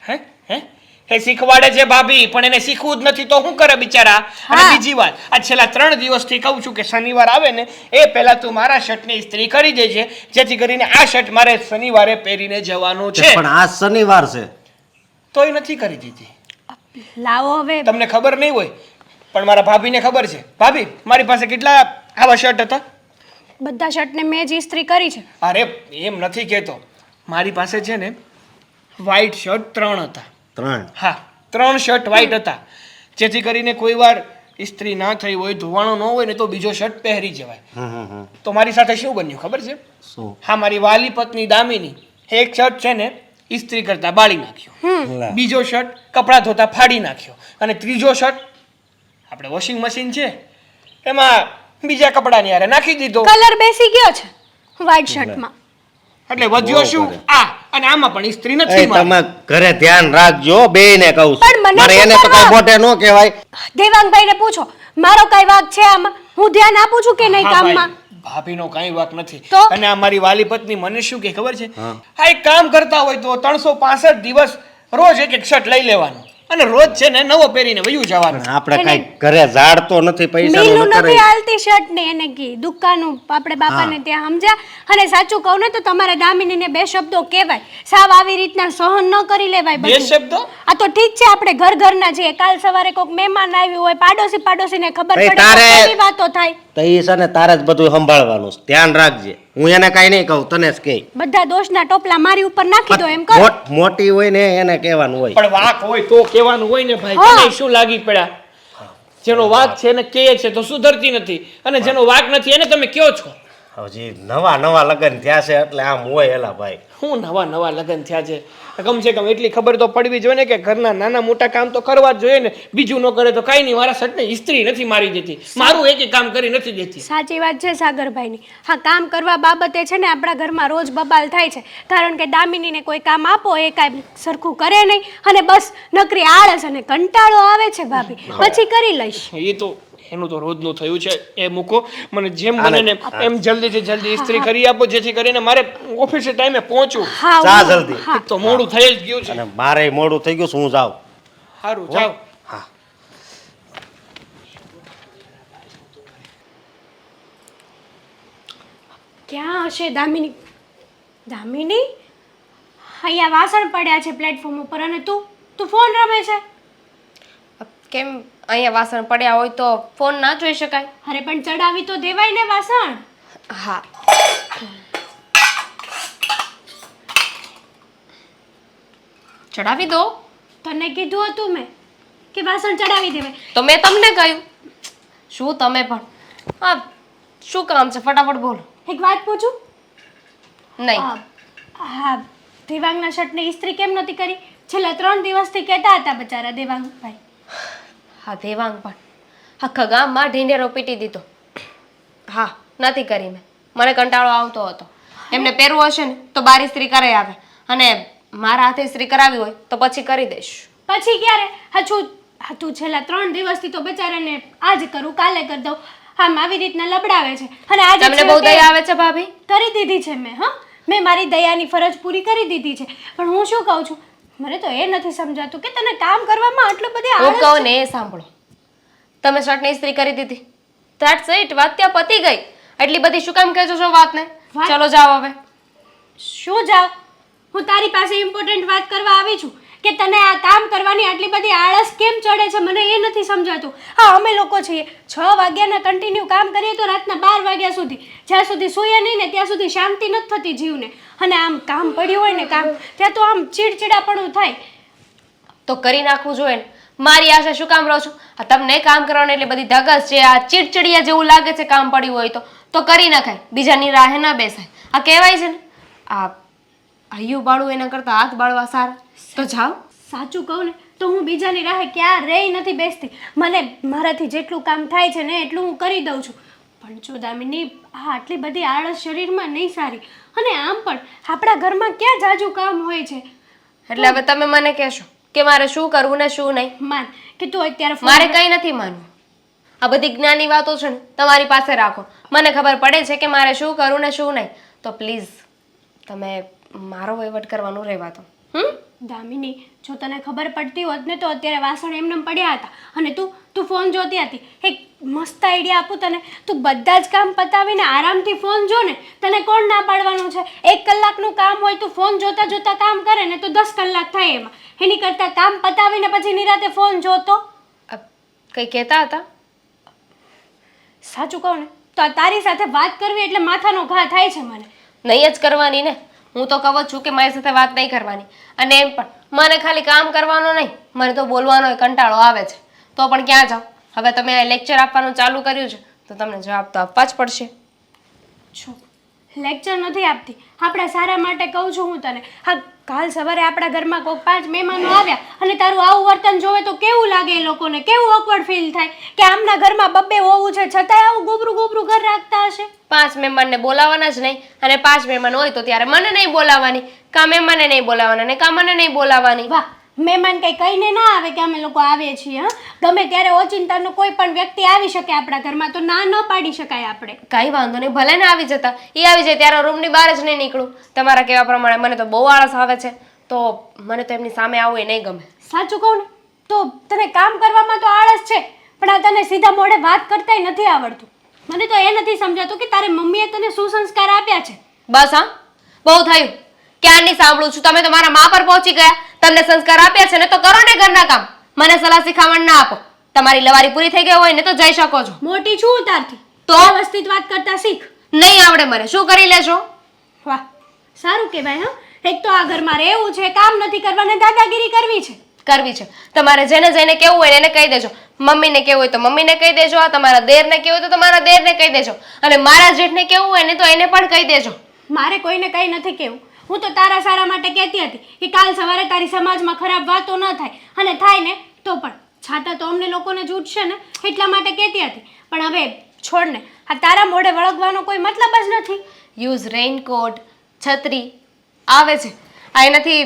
હે હે એ શીખવાડે છે ભાભી, પણ એને શીખવું જ નથી તો શું કરે બિચારા. અને હા. બીજી વાત, આ છેલ્લા 3 દિવસથી કહું છું કે શનિવાર આવે ને એ પહેલા તું મારા શર્ટની ઇસ્ત્રી કરી દેજે, જેથી કરીને આ શર્ટ મારે શનિવારે પહેરીને જવાનું છે. પણ આજ શનિવાર છે. તોય નથી કરી દીધી. લાવો હવે. તમને ખબર નહીં હોય પણ મારા ભાભીને ખબર છે. ભાભી, મારી પાસે કેટલા આવા શર્ટ હતા? બધા શર્ટને મેં જ ઇસ્ત્રી કરી છે. અરે એમ નથી કહેતો, મારી પાસે છે ને વ્હાઈટ શર્ટ 3 હતા. 3? હા, 3 શર્ટ વ્હાઈટ હતા, જેથી કરીને કોઈ વાર ઇસ્ત્રી ના થઈ હોય, ધોવાણો ન હોય ને તો બીજો શર્ટ પહેરી જવાય. તો મારી સાથે શું બન્યું ખબર છે? શું? હા, મારી વાલી પત્ની દામિની એક શર્ટ છે ને ઇસ્ત્રી કરતા બાળી નાખ્યો, લે. બીજો શર્ટ કપડાં ધોતા ફાડી નાખ્યો, અને ત્રીજો શર્ટ આપણે વોશિંગ મશીન છે એમાં બીજા કપડાની હારે નાખી દીધો. કલર બેસી ગયો છે વ્હાઈટ શર્ટમાં. એટલે વધ્યો બહુ શું કરે. આ અને આમાં પણ સ્ત્રી એ નથી મારી. તમે ઘરે ધ્યાન રાખજો બેયને કહું પણ છું મને મારે શું એને તો કઈ કરવા? મોઢે ન કહેવાય. દેવાંગભાઈને પૂછો મારો કઈ વાંક છે આમાં? હું ધ્યાન આપું છું કે નહીં હા કામમાં? ભાઈ, ભાભીનો કાંઈ વાંક નથી. તો? અને આ મારી વાલી પત્ની મને શું કે ખબર છે, આ એક કામ કરતા હોય તો 365 દિવસ રોજ એક એક શર્ટ લઈ લેવાનો અને રોજ છે ને નવો પહેરીને વયું જવાનું. આપણે કઈ ઘરે ઝાડ તો નથી પૈસા મિલનું નથી હાલતી શર્ટ ને એને કી દુકાનનું આપણે બાપાને ત્યાં સમજ્યા. અને સાચું કહું ને તો તમારે દામિનીને બે શબ્દો કહેવાય, સાવ આવી રીતના સહન ન કરી લેવાય બે બધું. શબ્દો આ તો ઠીક છે આપણે ઘરના છીએ, કાલ સવારે કોઈક મહેમાન આવ્યું હોય, પાડોશીને ખબર ભાઈ, પડે તો તારે- કેવી વાતો થાય. તો ઈ છે ને તારે જ બધું સંભાળવાનું છે. ધ્યાન રાખજે. હું એને કાંઈ નહીં કહું, તને જ કહે. બધા દોષના ટોપલા મારી ઉપર નાખી દો એમ કરો. મોટી હોય ને એને કહેવાનું હોય. પણ વાંક હોય તો કહેવાનું હોય ને ભાઈ. હા. તને શું લાગી પડ્યા? જેનો વાંક છે એને કહે છે તો સુધરતી નથી, અને જેનો વાંક નથી એને તમે કહો છો. હજી નવા લગ્ન થયા છે એટલે આમ હોય એલા ભાઈ. હું નવા લગ્ન થયા છે, કમસે કમ એટલી ખબર તો પડવી જોઈએ ને કે ઘરના નાના મોટા કામ તો કરવા જ જોઈએ ને. બીજું ન કરે તો કાંઈ નહીં. મારા સટને ઇસ્ત્રી નથી મારી દેતી, મારું એક કામ કરી નથી દેતી. સાચી વાત છે સાગરભાઈની. હા, કામ કરવા બાબતે છે ને આપણા ઘરમાં રોજ બબાલ થાય છે, કારણ કે દામિનીને કોઈ કામ આપો એ કાંઈ સરખું કરે નહીં, અને બસ નકરી આળસ અને કંટાળો આવે છે ભાભી, પછી કરી લઈશ. એ તો એનું તો રોજનું થયું છે. એ મૂકો, મને જેમ બને ને એમ જલ્દીથી જલ્દી ઇસ્ત્રી કરી આપો, જેથી કરીને મારે ઓફિસે ટાઈમે પહોંચું. હા જા હું- જલ્દી. હા. તો મોડું થઈ જ ગયું છે. અને મારે મોડું થઈ ગયું છે, હું જાઉં. સારું, જાઓ. હા. ક્યાં હશે દામિની? દામિની, અહીંયા વાસણ પડ્યા છે પ્લેટફોર્મ ઉપર, અને તું ફોન રમે છે. કેમ અહીંયા વાસણ પડ્યા હોય તો ફોન ના જોઈ શકાય? અરે પણ ચડાવી તો દેવાય ને વાસણ. હા, ચડાવી દો. તને કીધું હતું મેં કે વાસણ ચડાવી દેવાય. તો મેં તમને કહ્યું. શું તમે પણ, હા શું કામ છે ફટાફટ બોલો. એક વાત પૂછું? નહીં. હા, દેવાંગના શર્ટને ઇસ્ત્રી કેમ નથી કરી? છેલ્લા 3 દિવસથી કહેતા હતા બચારા દેવાંગભાઈ. હા, દેવાંગ પણ આખા ગામમાં ઢીંઢેરો પીટી દીધો. હા, નથી કરી મેં. મને કંટાળો આવતો હતો. એમને પહેરવું હશે ને તો બાર ઇસ્ત્રી કરાઈ આવે, અને મારા હાથે ઇસ્ત્રી કરાવી હોય તો પછી કરી દઈશ. પછી ક્યારે? હા, તું છેલ્લા 3 દિવસથી તો બચારાને આજ કરું કાલે કરી દઉં આમ આવી રીતના લબડાવે છે, અને આજે તમને બહુ દયા આવે છે ભાભી. કરી દીધી છે મેં. હા, મેં મારી દયાની ફરજ પૂરી કરી દીધી છે, પણ હું શું કહું છું, મને તો એ નથી સમજાતું કે તને કામ કરવામાં આટલું બધી હું આળસ કહું ને એ સાંભળો. તમે શર્ટની ઇસ્ત્રી કરી દીધી, ધેટ્સ ઇટ. વાત ત્યાં પતી ગઈ. એટલી બધી શું કામ કહેજો છો વાતને? વાત? ચલો જાઓ હવે. શું જાવ? હું તારી પાસે ઇમ્પોર્ટન્ટ વાત કરવા આવી છું કે તને આ કામ કરવાની આટલી બધી આળસ કેમ ચડે છે, મને એ નથી સમજાતું. હા, અમે લોકો છીએ 6 વાગ્યાના કન્ટિન્યુ કામ કરીએ તો રાતના 12 વાગ્યા સુધી, જ્યાં સુધી સૂઈએ નહીં ને ત્યાં સુધી શાંતિ નથી થતી જીવને. અને આમ કામ પડ્યું હોય ને કામ, ત્યાં તો આમ ચીડચીડાપણું થાય. તો કરી નાખવું જોઈએ ને. મારી આશા શું કામ રહો છો? આ તમને કામ કરવાની એટલી બધી ધગસ છે, આ ચીડચીડિયા જેવું લાગે છે કામ પડ્યું હોય તો કરી નખાય, બીજાની રાહે ના બેસાય. આ કહેવાય છે ને, આ હૈયું બાળું એના કરતાં હાથ બાળવા સારા. તો જાઓ. સાચું કહું ને તો હું બીજાની રાહે ક્યારેય નથી બેસતી. મને મારાથી જેટલું કામ થાય છે ને એટલું હું કરી દઉં છું. પણ જો દામિની, આ આટલી બધી આળસ શરીરમાં નહીં સારી. અને આમ પણ આપણા ઘરમાં ક્યાં જાજુ કામ હોય છે. એટલે હવે તમે મને કહેશો કે મારે શું કરવું ને શું નહીં. માન કે તું અત્યારે phone મારે કંઈ નથી માનવું. આ બધી જ્ઞાની વાતો છે ને તમારી પાસે રાખો. મને ખબર પડે છે કે મારે શું કરવું ને શું નહીં. તો પ્લીઝ તમે મારો વહીવટ કરવાનું રહેવા દો. દામિની, જો તને ખબર પડતી હોત ને તો અત્યારે વાસણ એમને પડ્યા હતા, અને તું ફોન જોતી હતી. એક મસ્ત આઈડિયા આપું તને. તું બધા જ કામ પતાવીને આરામથી ફોન જો ને. તને કોણ ના પાડવાનું છે? 1 કલાકનું કામ હોય તું ફોન જોતા જોતા કામ કરે ને તો 10 કલાક થાય એમાં. એની કરતાં કામ પતાવીને પછી નિરાતે ફોન જોતો. કંઈ કહેતા હતા? સાચું કહું ને તો આ તારી સાથે વાત કરવી એટલે માથાનો ઘા થાય છે મને. નહીં જ કરવાની ને. હું તો કહું જ છું કે મારી સાથે વાત નહીં કરવાની. અને એમ પણ મને ખાલી કામ કરવાનો નહીં, મને તો બોલવાનો કંટાળો આવે છે. તો પણ ક્યાં જાઉં? હવે તમે આ લેક્ચર આપવાનું ચાલુ કર્યું છે તો તમને જવાબ તો આપવા જ પડશે. છો લેક્ચર નથી આપતી, આપણા સારા માટે કહું છું હું તને. હા, કાલ સવારે આપણા ઘરમાં કોઈ 5 મહેમાનો આવ્યા અને તારું આવું વર્તન જોવે તો કેવું લાગે એ લોકોને? કેવું ઓકવર્ડ ફીલ થાય કે આમના ઘરમાં બબ્બે હોવું છે છતાંય આવું ગોબરું ગોબરું ઘર રાખતા હશે? 5 મહેમાનને બોલાવવાના જ નહીં, અને 5 મહેમાન હોય તો ત્યારે મને નહીં બોલાવવાની, કાં મહેમાનને નહીં બોલાવવાના ને કાં મને નહીં બોલાવવાની. વાહ, મહેમાન કંઈ કહીને ના આવે કે અમે લોકો આવીએ છીએ. હા, ગમે ત્યારે ઓચિંતાનું કોઈ પણ વ્યક્તિ આવી શકે આપણા ઘરમાં, તો ના ન પાડી શકાય આપણે. કાંઈ વાંધો નહીં, ભલે ને આવી જતા, એ આવી જાય ત્યારે રૂમની બહાર જ નહીં નીકળું. તમારા કહેવા પ્રમાણે મને તો બહુ આળસ આવે છે, તો મને તો એમની સામે આવવું એ નહીં ગમે. સાચું કહું ને તો તને કામ કરવામાં તો આળસ છે, પણ આ તને સીધા મોઢે વાત કરતાય નથી આવડતું. મને તો એ નથી સમજાતું કે તારી મમ્મીએ તને શું સંસ્કાર આપ્યા છે. બસ હા, બહુ થયું. ક્યારની સાંભળું છું, તમે તો મારા મા પર પહોંચી ગયા. તમને સંસ્કાર આપ્યા છે ને તો કરો ને ઘરના કામ, મને સલાહ શીખામણ ના આપો. તમારી લવારી પૂરી થઈ ગઈ હોય ને તો જઈ શકો છો. મોટી છું હું તારથી, તો વ્યવસ્થિત વાત કરતા શીખ. નહીં આવડે મને, શું કરી લેશો? વાહ, સારું કહેવાય. હા, એક તો આ ઘરમાં રહેવું છે, કામ નથી કરવા ને દાદાગીરી કરવી છે. કરવી છે તમારે. જેને જેને કેવું હોય એને કહી દેજો. મમ્મીને કેવું હોય તો મમ્મીને કહી દેજો, તમારા દેરને કેવું હોય તો તમારા દેરને કહી દેજો, અને મારા જેઠને કેવું હોય ને તો એને પણ કહી દેજો. મારે કોઈને કંઈ નથી કહેવું. હું તો તારા સારા માટે કહેતી હતી કે કાલ સવારે તારી સમાજમાં ખરાબ વાતો ન થાય, અને થાય ને તો પણ છાતા તો અમને લોકોને જૂટશે ને એટલા માટે કહેતી હતી. પણ હવે છોડ ને, આ તારા મોઢે વળગવાનો કોઈ મતલબ જ નથી. યુઝ રેઇનકોટ, છત્રી આવે છે. આ એનાથી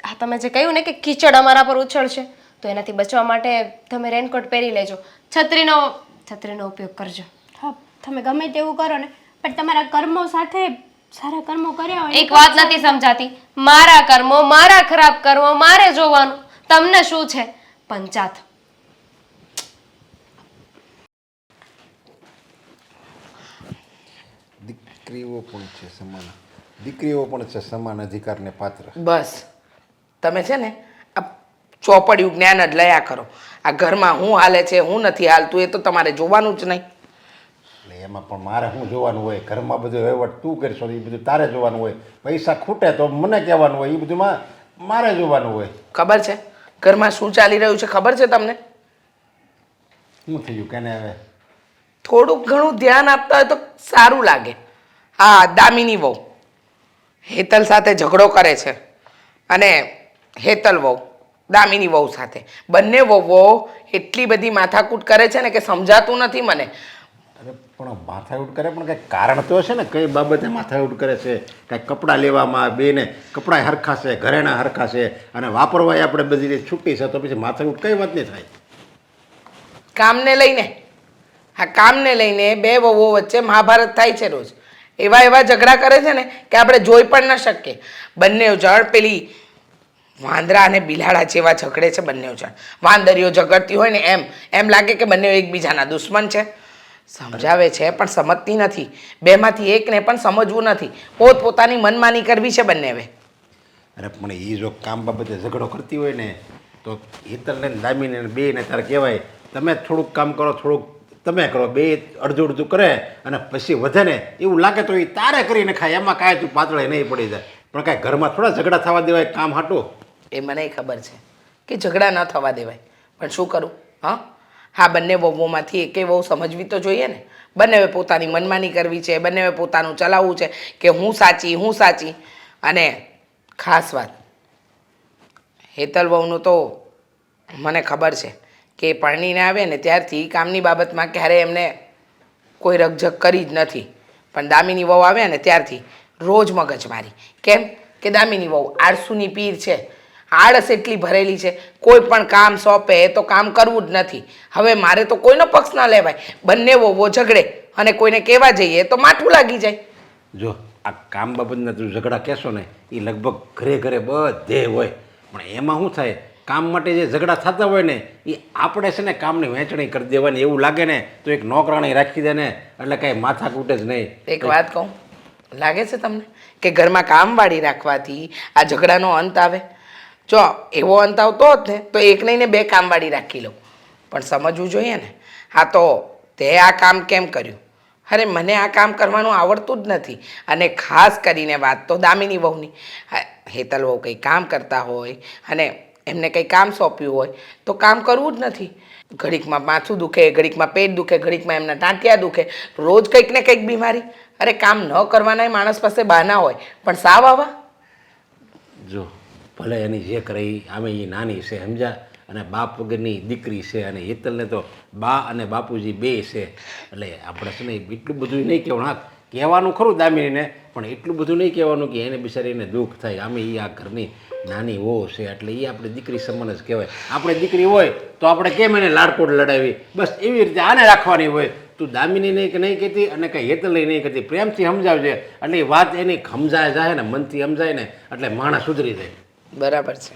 આ તમે જે કહ્યું ને કે કીચડ અમારા પર ઉછળશે, તો એનાથી બચવા માટે તમે રેઇનકોટ પહેરી લેજો, છત્રીનો ઉપયોગ કરજો. હા, તમે ગમે તેવું કરો ને, પણ તમારા કર્મો સાથે સારા કર્મો કર્યા હોય. એક વાત નથી સમજાતી, મારા કર્મો, મારા ખરાબ કર્મો મારે જોવાનું, તમને શું છે? પંચાત. દીકરીઓ પણ છે સમાન, દીકરીઓ પણ છે સમાન અધિકારને પાત્ર. બસ તમે છે ને આ ચોપડિયું જ્ઞાન જ લયા કરો. આ ઘરમાં હું હાલે છે હું નથી હાલતું એ તો તમારે જોવાનું જ નહીં. એટલે એમાં પણ મારે શું જોવાનું હોય? ઘરમાં બધું વહીવટ તું કરશો એ બધું તારે જોવાનું હોય. પૈસા ખૂટે તો મને કહેવાનું હોય, એ બધું મારે જોવાનું હોય. ખબર છે ઘરમાં શું ચાલી રહ્યું છે? ખબર છે તમને? શું થયું કેને? હવે થોડુંક ઘણું ધ્યાન આપતા હોય તો સારું લાગે. હા, દામિની વહુ હેતલ સાથે ઝઘડો કરે છે, અને હેતલ વહુ દામિની વહુ સાથે, બંને વહુઓ એટલી બધી માથાકૂટ કરે છે ને કે સમજાતું નથી મને. અરે પણ માથાકૂટ કરે પણ કંઈક કારણ તો છે ને, કઈ બાબતે માથાકૂટ કરે છે? કાંઈક કપડાં લેવામાં બેને કપડાં હરખા છે, ઘરેણા હરખા છે, અને વાપરવાય આપણે બધી રીતે છૂટી છે, તો પછી માથાકૂટ કઈ વાતની થાય? કામને લઈને, હા કામને લઈને બે વહુઓ વચ્ચે મહાભારત થાય છે રોજ. એવા ઝઘડા કરે છે ને કે આપણે જોઈ પણ ન શકીએ. બંને જણ પેલી વાંદરા અને બિલાડા જેવા ઝઘડે છે. બંને જણ વાંદરીઓ ઝઘડતી હોય ને એમ લાગે કે બંને એકબીજાના દુશ્મન છે. સમજાવે છે પણ સમજતી નથી. બેમાંથી એકને પણ સમજવું નથી. પોતપોતાની મનમાની કરવી છે બંને. હવે અરે પણ એ જો કામ બાબતે ઝઘડો કરતી હોય ને તો હેતલને દામીને બેને તારે કહેવાય તમે થોડુંક કામ કરો, થોડુંક તમે કરો. બે અડધું અડધું કરે અને પછી વધે ને એવું લાગે તો એ તારે કરીને ખાય, એમાં કાંઈ તું પાતળે નહીં પડી જાય. પણ કાંઈ ઘરમાં થોડા ઝઘડા થવા દેવાય કામ હાટું? એ મને ખબર છે કે ઝઘડા ન થવા દેવાય, પણ શું કરું? હા, બંને વહુઓમાંથી એકે વહુ સમજવી તો જોઈએ ને. બંને પોતાની મનમાની કરવી છે, બંને પોતાનું ચલાવવું છે કે હું સાચી. અને ખાસ વાત હેતલ વહુનું તો મને ખબર છે કે પરણીને આવે ને ત્યારથી કામની બાબતમાં ક્યારેય એમને કોઈ રકઝક કરી જ નથી. પણ દામિની વહુ આવે ને ત્યારથી રોજ મગજમારી. કેમ કે દામિની વહુ આળસુની પીર છે. આળસ એટલી ભરેલી છે, કોઈ પણ કામ સોંપે તો કામ કરવું જ નથી. હવે મારે તો કોઈનો પક્ષ ન લેવાય. બંને વહુઓ ઝઘડે અને કોઈને કહેવા જઈએ તો માઠું લાગી જાય. જો આ કામ બાબતના તું ઝઘડા કહેશો ને એ લગભગ ઘરે ઘરે બધે હોય, પણ એમાં શું થાય? કામ માટે જે ઝઘડા થતા હોય ને એ આપણે છે ને કામની વહેંચણી કરી દેવાની. એવું લાગે ને તો એક નોકરાણી રાખી દે ને એટલે કાંઈ માથાકૂટ જ નહીં. એક વાત કહું, લાગે છે તમને કે ઘરમાં કામવાળી રાખવાથી આ ઝઘડાનો અંત આવે? જો એવો અંત આવતો હોત ને તો એક નહીં ને બે કામવાળી રાખી લો. પણ સમજવું જોઈએ ને. હા, તો તે આ કામ કેમ કર્યું? અરે મને આ કામ કરવાનું આવડતું જ નથી. અને ખાસ કરીને વાત તો દામિની વહુની. હેતલ વહુ કંઈ કામ કરતા હોય અને એમને કંઈ કામ સોંપ્યું હોય તો કામ કરવું જ નથી. ઘડીકમાં માથું દુખે, ઘડીકમાં પેટ દુખે, ઘડીકમાં એમના ટાંટિયા દુખે, રોજ કંઈક ને કંઈક બીમારી. અરે કામ ન કરવાના માણસ પાસે બહાના હોય, પણ સાવ આવા. જો ભલે એની જે કરે એ આમે એ નાની છે સમજ્યા, અને બાપ વગરની દીકરી છે, અને હેતલને તો બા અને બાપુજી બે છે. એટલે આપણે છે ને એટલું બધું નહીં કહેવાનું. હા, કહેવાનું ખરું દામિનીને, પણ એટલું બધું નહીં કહેવાનું કે એને બિચારીને દુઃખ થાય. આમે એ આ ઘરની નાની વહુ છે, એટલે એ આપણે દીકરી સમાન જ કહેવાય. આપણે દીકરી હોય તો આપણે કેમ એને લાડકોડ લડાવી, બસ એવી રીતે આને રાખવાની હોય. તું દામિનીને નહીં કહેતી અને કંઈ હેતલને નહીં કહેતી, પ્રેમથી સમજાવજે. એટલે એ વાત એની સમજાય જાય ને, મનથી સમજાય ને, એટલે માણસ સુધરી જાય. બરાબર છે,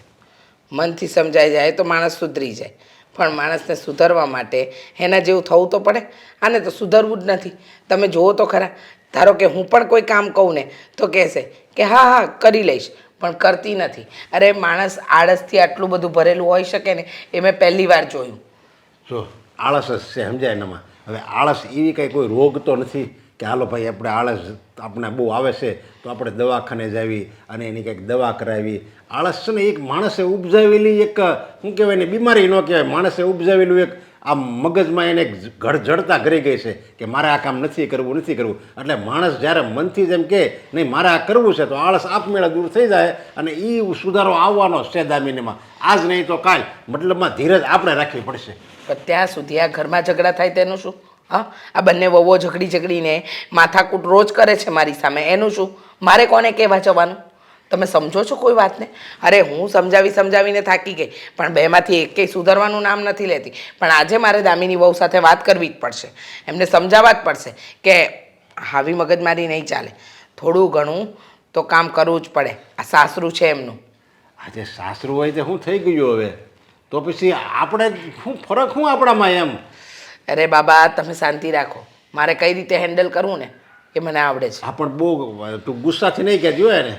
મનથી સમજાઈ જાય તો માણસ સુધરી જાય, પણ માણસને સુધરવા માટે એના જેવું થવું તો પડે. આને તો સુધરવું જ નથી. તમે જુઓ તો ખરા, ધારો કે હું પણ કોઈ કામ કહું ને તો કહેશે કે હા હા કરી લઈશ, પણ કરતી નથી. અરે માણસ આળસથી આટલું બધું ભરેલું હોઈ શકે ને, એ મેં પહેલી વાર જોયું. જો આળસ જ છે સમજાય એનામાં. હવે આળસ એવી કંઈ કોઈ રોગ તો નથી કે હાલો ભાઈ આપણે આળસ આપણે બહુ આવે છે તો આપણે દવાખાને જાવી અને એની કંઈક દવા કરાવી. આળસ છે ને એક માણસે ઉપજાવેલી એક શું કહેવાય ને બીમારી ન કહેવાય, માણસે ઉપજાવેલું એક આ મગજમાં એને જડતા કરી ગઈ છે કે મારે આ કામ નથી કરવું. એટલે માણસ જ્યારે મનથી જેમ કહે નહીં મારે આ કરવું છે, તો આળસ આપમેળે દૂર થઈ જાય અને એ સુધારો આવવાનો છે દામિનીમાં. આજ નહીં તો કાલ, મતલબમાં ધીરજ આપણે રાખવી પડશે. પણ ત્યાં સુધી આ ઘરમાં ઝઘડા થાય તેનું શું? હા, આ બંને વહુઓ ઝઘડીને માથાકૂટ રોજ કરે છે મારી સામે, એનું શું? મારે કોને કહેવા જવાનું? તમે સમજો છો કોઈ વાતને? અરે હું સમજાવીને થાકી ગઈ, પણ બેમાંથી એકેય સુધરવાનું નામ નથી લેતી. પણ આજે મારે દામિની વહુ સાથે વાત કરવી જ પડશે, એમને સમજાવવા જ પડશે કે આવી મગજમારી નહીં ચાલે. થોડું ઘણું તો કામ કરવું જ પડે. આ સાસરું છે એમનું. આજે સાસરું હોય તે શું થઈ ગયું હવે? તો પછી આપણે શું ફરક શું આપણામાં એમ? અરે બાબા તમે શાંતિ રાખો, મારે કઈ રીતે હેન્ડલ કરવું ને એ મને આવડે છે. આ પણ બહુ તું ગુસ્સાથી નહીં કહેતી હોય ને.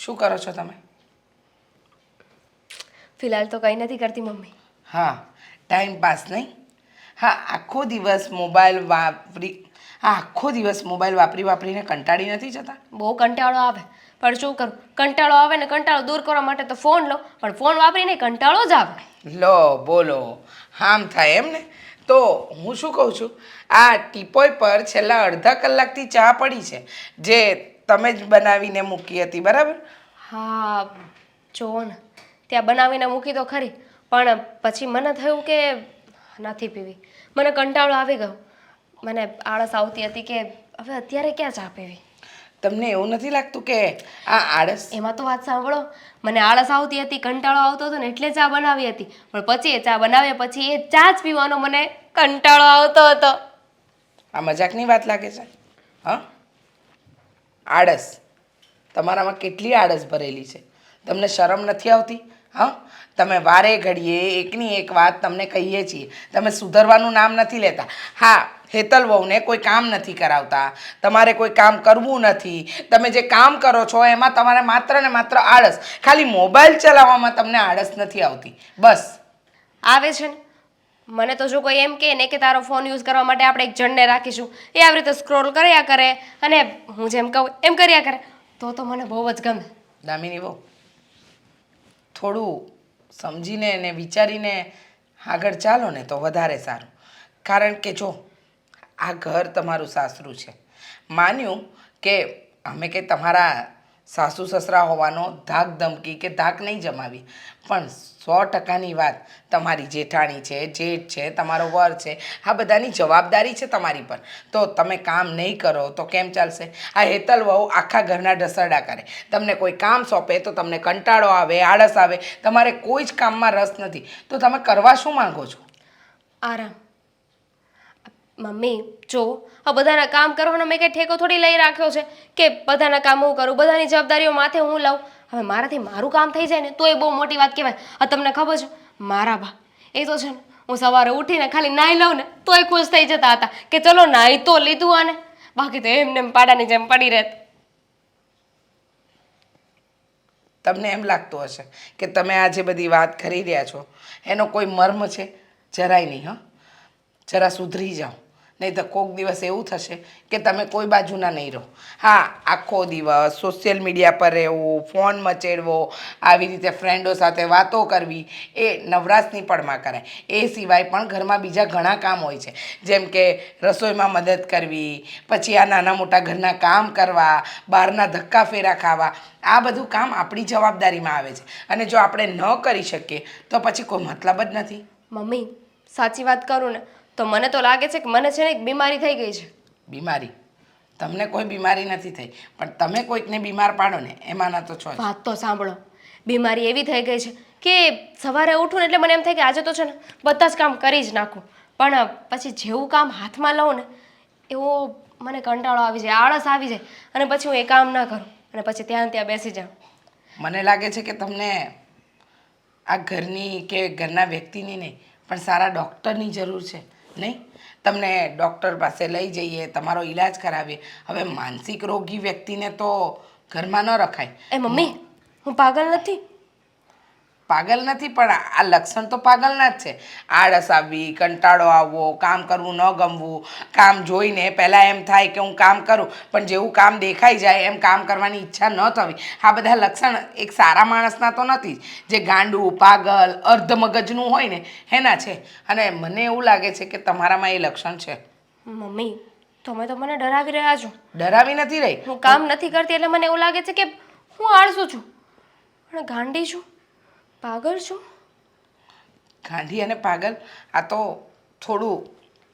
શું કરો છો તમે? ફિલહાલ તો કંઈ નથી કરતી મમ્મી. હા, ટાઈમ પાસ નહીં? હા, આખો દિવસ મોબાઈલ વાપરીને કંટાળી નથી જતા? બહુ કંટાળો આવે, પણ શું કરું? કંટાળો આવે ને કંટાળો દૂર કરવા માટે તો ફોન લો, પણ ફોન વાપરીને કંટાળો જ આવે. લો બોલો, આમ થાય એમ ને? તો હું શું કહું છું, આ ટીપોય પર છેલ્લા અડધા કલાકથી ચા પડી છે, જે તમે જ બનાવીને મૂકી હતી, બરાબર? હા જુઓ ને, ત્યાં બનાવીને મૂકી તો ખરી, પણ પછી મને થયું કે નથી પીવી. મને કંટાળો આવી ગયો, મને આળસ આવતી હતી કે હવે અત્યારે ક્યાં ચા પીવી. તમને એવું નથી લાગતું કે આ આળસ? એમાં તો વાત સાંભળો, મને આળસ આવતી હતી, કંટાળો આવતો હતો ને એટલે ચા બનાવી હતી, પણ પછી એ ચા બનાવ્યા પછી એ ચા જ પીવાનો મને કંટાળો આવતો હતો. આ મજાકની વાત લાગે છે? હા, આળસ તમારામાં કેટલી આળસ ભરેલી છે, તમને શરમ નથી આવતી? હા, તમે વારે ઘડીએ એકની એક વાત તમને કહીએ છીએ, તમે સુધરવાનું નામ નથી લેતા. હા, હેતલ વહુને કોઈ કામ નથી કરાવતા, તમારે કોઈ કામ કરવું નથી, તમે જે કામ કરો છો એમાં તમારે માત્ર ને માત્ર આળસ. ખાલી મોબાઈલ ચલાવવામાં તમને આળસ નથી આવતી, બસ. આવે છે ને, મને તો જો કોઈ એમ કહે ને કે તારો ફોન યુઝ કરવા માટે આપણે એક જણને રાખીશું, એ આવી રીતે સ્ક્રોલ કર્યા કરે અને હું જેમ કહું એમ કર્યા કરે, તો મને બહુ જ ગમે. દામિની વહુ, થોડું સમજીને અને વિચારીને આગળ ચાલો ને તો વધારે સારું. કારણ કે જો આ ઘર તમારું સાસરું છે, માન્યું કે અમે કે તમારા સાસુ સસરા હોવાનો ધાક ધમકી કે ધાક નહીં જમાવી, પણ 100%ની વાત, તમારી જેઠાણી છે, જેઠ છે, તમારો વર છે, આ બધાની જવાબદારી છે તમારી પર. તો તમે કામ નહીં કરો તો કેમ ચાલશે? આ હેતલ વહુ આખા ઘરના ઢસરડા કરે, તમને કોઈ કામ સોંપે તો તમને કંટાળો આવે, આળસ આવે, તમારે કોઈ જ કામમાં રસ નથી, તો તમે કરવા શું માંગો છો? આરામ. મમ્મી જો, આ બધાના કામ કરવાનો મેં કંઈ ઠેકો થોડી લઈ રાખ્યો છે કે બધાના કામ હું કરું, બધાની જવાબદારીઓ માથે હું લઉં. હવે મારાથી મારું કામ થઈ જાય ને તો એ બહુ મોટી વાત કહેવાય. આ તમને ખબર છે, મારા બા એ તો છે ને, હું સવારે ઉઠીને ખાલી નાહી લઉં ને તોય ખુશ થઈ જતા હતા કે ચલો નાહી તો લીધું આને, બાકી તો એમને પાડાની જેમ પડી રહેત. તમને એમ લાગતું હશે કે તમે આ જે બધી વાત કરી રહ્યા છો એનો કોઈ મર્મ છે? જરાય નહીં. હા, જરા સુધરી જાઓ. નહીં તો કોઈક દિવસ એવું થશે કે તમે કોઈ બાજુના નહીં રહો. હા, આખો દિવસ સોશિયલ મીડિયા પર રહેવું, ફોન મચેડવો, આવી રીતે ફ્રેન્ડો સાથે વાતો કરવી, એ નવરાશની પળમાં કરાય. એ સિવાય પણ ઘરમાં બીજા ઘણા કામ હોય છે, જેમ કે રસોઈમાં મદદ કરવી, પછી આ નાના મોટા ઘરના કામ કરવા, બહારના ધક્કા ફેરા ખાવા. આ બધું કામ આપણી જવાબદારીમાં આવે છે, અને જો આપણે ન કરી શકીએ તો પછી કોઈ મતલબ જ નથી. મમ્મી સાચી વાત કરું ને તો મને તો લાગે છે કે મને છે ને એક બીમારી થઈ ગઈ છે. બીમારી? તમને કોઈ બીમારી નથી થઈ, પણ તમે કોઈકને બીમાર પાડો ને એમાંના તો છો જ. વાત તો સાંભળો, બીમારી એવી થઈ ગઈ છે કે સવારે ઉઠું ને એટલે મને એમ થાય કે આજે તો છે ને બધા જ કામ કરી જ નાખું, પણ પછી જેવું કામ હાથમાં લઉં ને એવો મને કંટાળો આવી જાય, આળસ આવી જાય, અને પછી હું એ કામ ના કરું અને પછી ત્યાં બેસી જાઉં. મને લાગે છે કે તમને આ ઘરની કે ઘરના વ્યક્તિની નહીં પણ સારા ડૉક્ટરની જરૂર છે, નહીં? તમને ડૉક્ટર પાસે લઈ જઈએ, તમારો ઈલાજ કરાવીએ. હવે માનસિક રોગી વ્યક્તિને તો ઘરમાં ન રખાય. એ મમ્મી, હું પાગલ નથી. પાગલ નથી, પણ આ લક્ષણ તો પાગલના જ છે. આળસ આવવી, કંટાળો આવવો, કામ કરવું ન ગમવું, કામ જોઈને પહેલાં એમ થાય કે હું કામ કરું, પણ જેવું કામ દેખાઈ જાય એમ કામ કરવાની ઈચ્છા ન થવી. આ બધા લક્ષણ એક સારા માણસના તો નથી જ. જે ગાંડું, પાગલ, અર્ધમગજનું હોય ને એના છે, અને મને એવું લાગે છે કે તમારામાં એ લક્ષણ છે. મમ્મી, તમે તો મને ડરાવી રહ્યા છો. ડરાવી નથી રહી. હું કામ નથી કરતી એટલે મને એવું લાગે છે કે હું આળસુ છું, પણ ગાંડી છું, પાગલ છું. ગાંધી અને પાગલ આ તો થોડું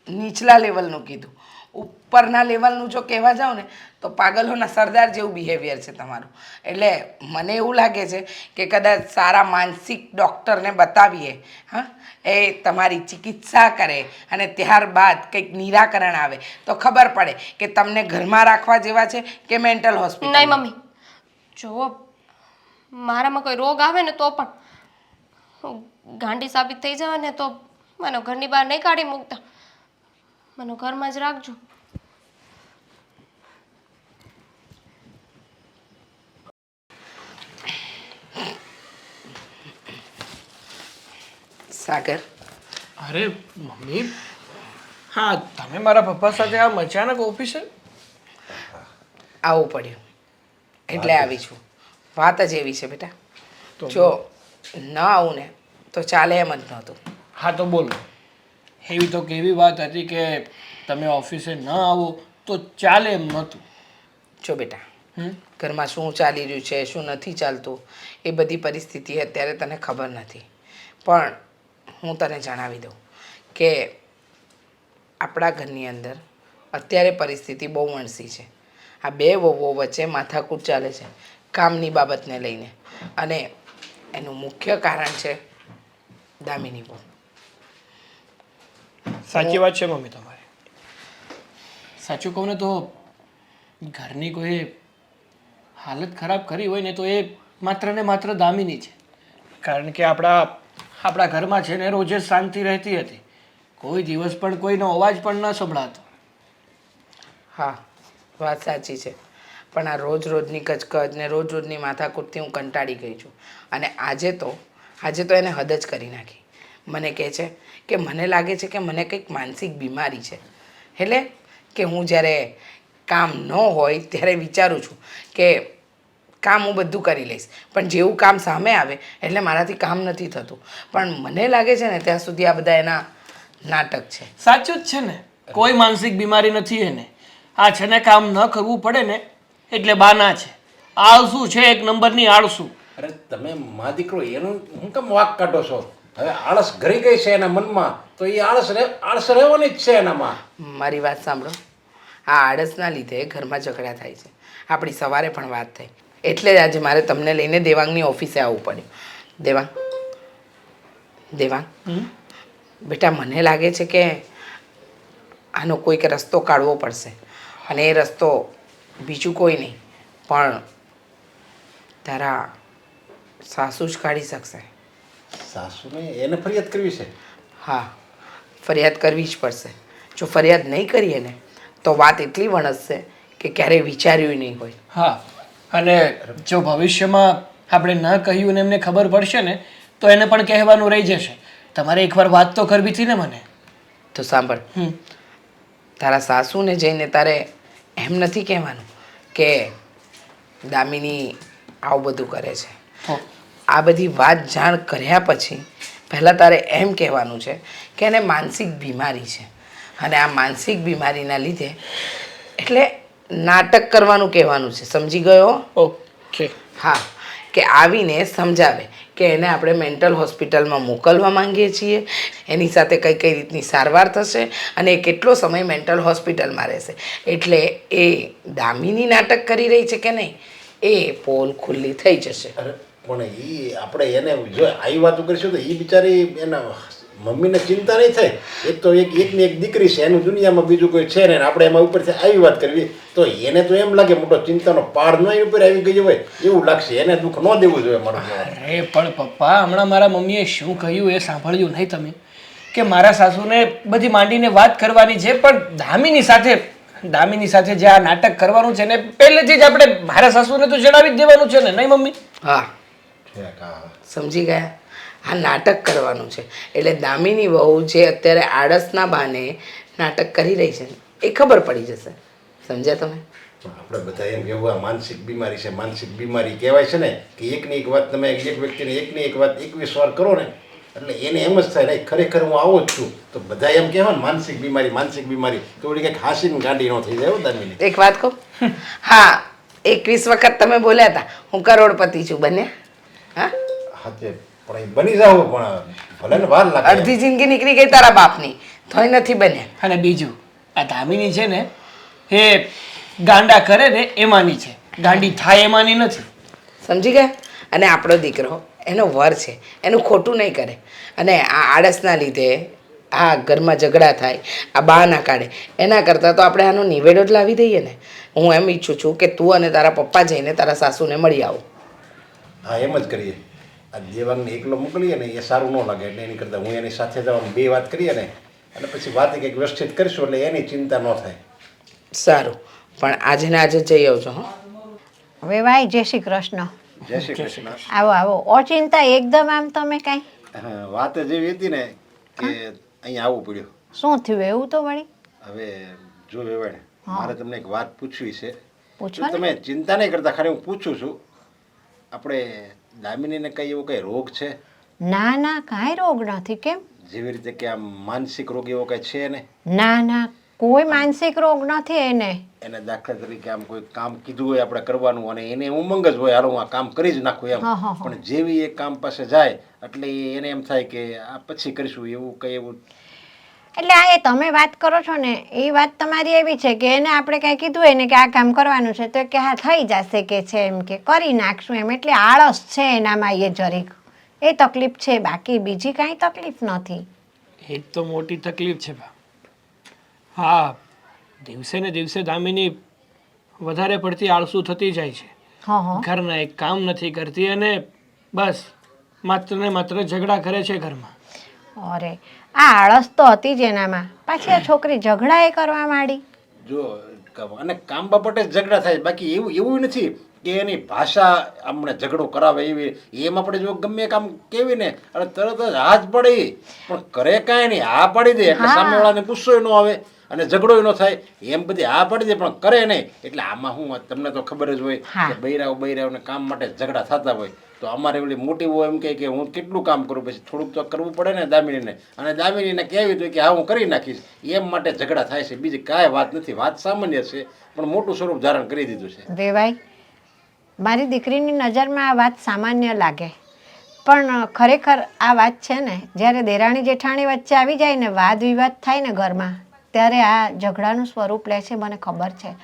નીચલા લેવલનું કીધું. ઉપરના લેવલનું જો કહેવા જાઉં ને તો પાગલોના સરદાર જેવું બિહેવિયર છે તમારું. એટલે મને એવું લાગે છે કે કદાચ સારા માનસિક ડૉક્ટરને બતાવીએ, હા, એ તમારી ચિકિત્સા કરે અને ત્યારબાદ કંઈક નિરાકરણ આવે તો ખબર પડે કે તમને ઘરમાં રાખવા જેવા છે કે મેન્ટલ હોસ્પિટલ. નહીં મમ્મી, જો મારામાં કોઈ રોગ આવે ને તો પણ હું ગાંડી સાબિત થઈ જાવ ને તો મને ઘરની બહાર નહીં કાઢી મૂકતા, મને ઘરમાં જ રાખજો. સાગર, અરે મમ્મી, હા તમે મારા પપ્પા સાથે આમ અચાનક ઓફિસે? આવવું પડ્યું એટલે આવી છું. વાત જ એવી છે બેટા, જો ન આવું ને તો ચાલે એમ જ નહોતું. હા તો બોલો, એવી તો કેવી વાત હતી કે તમે ઓફિસે ન આવો તો ચાલે એમ નહોતું? જો બેટા, ઘરમાં શું ચાલી રહ્યું છે, શું નથી ચાલતું, એ બધી પરિસ્થિતિ અત્યારે તને ખબર નથી, પણ હું તને જણાવી દઉં કે આપણા ઘરની અંદર અત્યારે પરિસ્થિતિ બહુ વણસી છે. આ બે વહુઓ વચ્ચે માથાકૂટ ચાલે છે કામની બાબતને લઈને, અને એનું મુખ્ય કારણ છે દામિની બહુ. સાચી વાત છે મમ્મી તમારી. સાચું કહું ને તો ઘરની કોઈ હાલત ખરાબ કરી હોય ને તો એ માત્ર ને માત્ર દામિની છે. કારણ કે આપણા ઘરમાં છે ને રોજે શાંતિ રહેતી હતી, કોઈ દિવસ પણ કોઈનો અવાજ પણ ન સંભળાતો. હા, વાત સાચી છે, પણ આ રોજની કચકચ ને રોજની માથાકૂટથી હું કંટાળી ગઈ છું. અને આજે તો એને હદ જ કરી નાખી. મને કહે છે કે મને લાગે છે કે મને કંઈક માનસિક બીમારી છે, એટલે કે હું જ્યારે કામ ન હોય ત્યારે વિચારું છું કે કામ હું બધું કરી લઈશ, પણ જેવું કામ સામે આવે એટલે મારાથી કામ નથી થતું. પણ મને લાગે છે ને ત્યાં સુધી આ બધા એના નાટક છે. સાચું જ છે ને, કોઈ માનસિક બીમારી નથી એને. આ છે ને કામ ન કરવું પડે ને એટલે બાના છે. આળસુ છે, એક નંબરની આળસુ. અરે તમે મા દીકરો એનું હું કેમ વાક કાઢો છો? હવે આળસ ઘરી ગઈ છે એના મનમાં તો એ આળસ રહેવાની જ છે એનામાં. મારી વાત સાંભળો, આ આળસના લીધે ઘરમાં ઝઘડા થાય છે. આપણી સવારે પણ વાત થઈ, એટલે જ આજે મારે તમને લઈને દેવાંગની ઓફિસે આવવું પડ્યું. દેવાંગ બેટા, મને લાગે છે કે આનો કોઈક રસ્તો કાઢવો પડશે, અને એ રસ્તો બીજું કોઈ નહીં પણ તારા સાસુ જ કાઢી શકશે. સાસુને એને ફરિયાદ કરવી છે? હા, ફરિયાદ કરવી જ પડશે. જો ફરિયાદ નહીં કરીએ ને તો વાત એટલી વણસશે કે ક્યારેય વિચાર્યું નહીં હોય. હા, અને જો ભવિષ્યમાં આપણે ન કહ્યું ને એમને ખબર પડશે ને તો એને પણ કહેવાનું રહી જશે. તમારે એકવાર વાત તો કરવી હતી ને મને. તો સાંભળ, તારા સાસુને જઈને તારે એમ નથી કહેવાનું કે દામિની આવું બધું કરે છે. આ બધી વાત જાણ કર્યા પછી પહેલાં તારે એમ કહેવાનું છે કે એને માનસિક બીમારી છે અને આ માનસિક બીમારીના લીધે એટલે નાટક કરવાનું કહેવાનું છે. સમજી ગયો? ઓકે. હા, કે આવીને સમજાવે કે એને આપણે મેન્ટલ હોસ્પિટલમાં મોકલવા માંગીએ છીએ, એની સાથે કઈ કઈ રીતની સારવાર થશે અને એ કેટલો સમય મેન્ટલ હોસ્પિટલમાં રહેશે. એટલે એ દામિની નાટક કરી રહી છે કે નહીં એ પોલ ખુલ્લી થઈ જશે. અરે પણ એ આપણે એને જો આવી વાતો કરીશું તો એ બિચારી એના મમ્મીને ચિંતા નહીં થાય. એક તો એકની એક દીકરી છે, એનું દુનિયામાં બીજું કોઈ છે ને આપણે એમાં ઉપરથી આવી વાત કરવી તો એને તો એમ લાગે મોટો ચિંતાનો પાડ ન ઉપર આવી ગયો હોય એવું લાગશે. એને દુઃખ ન દેવું જોઈએ મારું. અરે પણ પપ્પા, હમણાં મારા મમ્મીએ શું કહ્યું એ સાંભળ્યું નહીં તમે? કે મારા સાસુને બધી માંડીને વાત કરવાની છે, પણ દામિની સાથે જે આ નાટક કરવાનું છે ને પહેલેથી જ આપણે મારા સાસુને તો જણાવી જ દેવાનું છે ને, નહીં મમ્મી? હા, સમજી ગયા? આ નાટક કરવાનું છે એટલે દામિની વહુ જે અત્યારે આળસના બહાને નાટક કરી રહી છે એ ખબર પડી જશે. સમજ્યા તમે? આપણે બધા એમ કેવું આ માનસિક બીમારી છે, માનસિક બીમારી કહેવાય છે ને કે એકની એક વાત તમે એક વ્યક્તિને એકની એક વાત 21 વાર કરો ને એટલે એને એમ જ થાય નહીં ખરેખર હું આવો જ છું. તો બધા એમ કહેવાય ને માનસિક બીમારી તો ઓલી કંઈક હાસીને ગાંડી ન થઈ જાય. દામિની એક વાત કહું? હા, 21 વખત તમે બોલ્યા હતા હું કરોડપતિ છું, બન્યા? હા, હા તે પણ એ બની જાવ પણ ભલે ને વાર લાગે. અડધી જિંદગી નીકળી ગઈ તારા બાપની તોય નથી બન્યા. અને બીજું, આ દામિની છે ને એ ગાંડા કરે ને એમાંની છે, ગાંડી થાય એમાંની નથી. સમજી ગયા? અને આપણો દીકરો એનો વર છે, એનું ખોટું નહીં કરે. અને આ આળસના લીધે આ ઘરમાં ઝઘડા થાય, આ બહાના કાઢે, એના કરતાં તો આપણે આનો નિવેડો જ લાવી દઈએ ને. હું એમ ઈચ્છું છું કે તું અને તારા પપ્પા જઈને તારા સાસુને મળી આવો. હા એમ જ કરીએ. આ દેવાંગને એકલો મોકલીએ ને એ સારું ન લાગે એટલે એની કરતાં હું એની સાથે જવાનું બે વાત કરીએ ને અને પછી વાત કંઈક વ્યવસ્થિત કરીશું એટલે એની ચિંતા ન થાય. સારું, પણ આજે ને આજે જ જઈ આવજો. હા, હવે ભાઈ જય શ્રી કૃષ્ણ. જય શ્રી કૃષ્ણ. આવો આવો. ઓચિંતા એકદમ આમ તમે કાંઈ હા, વાત જ એવી હતી ને કે અહીંયા આવવું પડ્યું. શું થયું એવું તો વળી? હવે જો વેવાણ મારે તમને એક વાત પૂછવી છે. પૂછો જો તમે ચિંતા નહીં કરતા, ખાલી હું પૂછું છું આપણે દામિનીને કઈ એવો કઈ રોગ છે? ના ના, કાંઈ રોગ નથી. કેમ? જેવી રીતે કે આમ માનસિક રોગ એવો કઈ છે ને? ના ના, કોઈ માનસિક રોગ નથી એને. એને દાખલા તરીકે આમ કોઈ કામ કીધું હોય આપણે કરવાનું અને એને ઉમંગ જ હોય હાલો હું આ કામ કરી જ નાખું એમ, પણ જેવી એ કામ પાસે જાય એટલે એને એમ થાય કે આ પછી કરીશું એવું કઈ એવું. એટલે આ એ તમે વાત કરો છો ને એ વાત તમારી એવી છે કે એને આપણે કાંઈ કીધું હોય ને કે આ કામ કરવાનું છે તો કે હા થઈ જશે કે છે એમ કે કરી નાખશું એમ, એટલે આળસ છે એનામાં એ જરીક એ તકલીફ છે, બાકી બીજી કાંઈ તકલીફ નથી. એ તો મોટી તકલીફ છે બા. હા, દિવસે ને દિવસે દામિની વધારે પડતી આળસુ થતી જાય છે. ઘરના એક કામ નથી કરતી અને બસ માત્ર ને માત્ર ઝઘડા કરે છે ઘરમાં. અરે આ આળસ તો હતી જ એનામાં, પાછી આ છોકરી ઝઘડા એ કરવા માંડી. જો અને કામ બાબતે જ ઝઘડા થાય, બાકી એવું નથી કે એની ભાષા અમને ઝઘડો કરાવે એવી. એમ આપણે જો ગમે કામ કેવી ને અને તરત જ હાથ પડી પણ કરે કાંઈ નહીં, હા પાડી દે એટલે સામેવાળાને ગુસ્સો ન આવે અને ઝઘડો ન થાય. એમ બધી હા પાડી દે પણ કરે નહીં. એટલે આમાં હું તમને તો ખબર જ હોય કે બૈરાઓને કામ માટે ઝઘડા થતા હોય તો અમારે ઓલી મોટી બહુ એમ કહે કે હું કેટલું કામ કરું, પછી થોડુંક તો કરવું પડે ને દામિનીને, અને દામિનીને કહેવી તો કે હા હું કરી નાખીશ. એમ માટે ઝઘડા થાય છે, બીજી કાંઈ વાત નથી. વાત સામાન્ય છે પણ મોટું સ્વરૂપ ધારણ કરી દીધું છે. વેવાઈ, મારી દીકરીની નજરમાં આ વાત સામાન્ય લાગે પણ ખરેખર આ વાત છે ને જ્યારે દેરાણી જેઠાણી વચ્ચે આવી જાય ને વાદ વિવાદ થાય ને ઘરમાં ત્યારે આ ઝઘડાનું સ્વરૂપ લે છે. મને ખબર છે.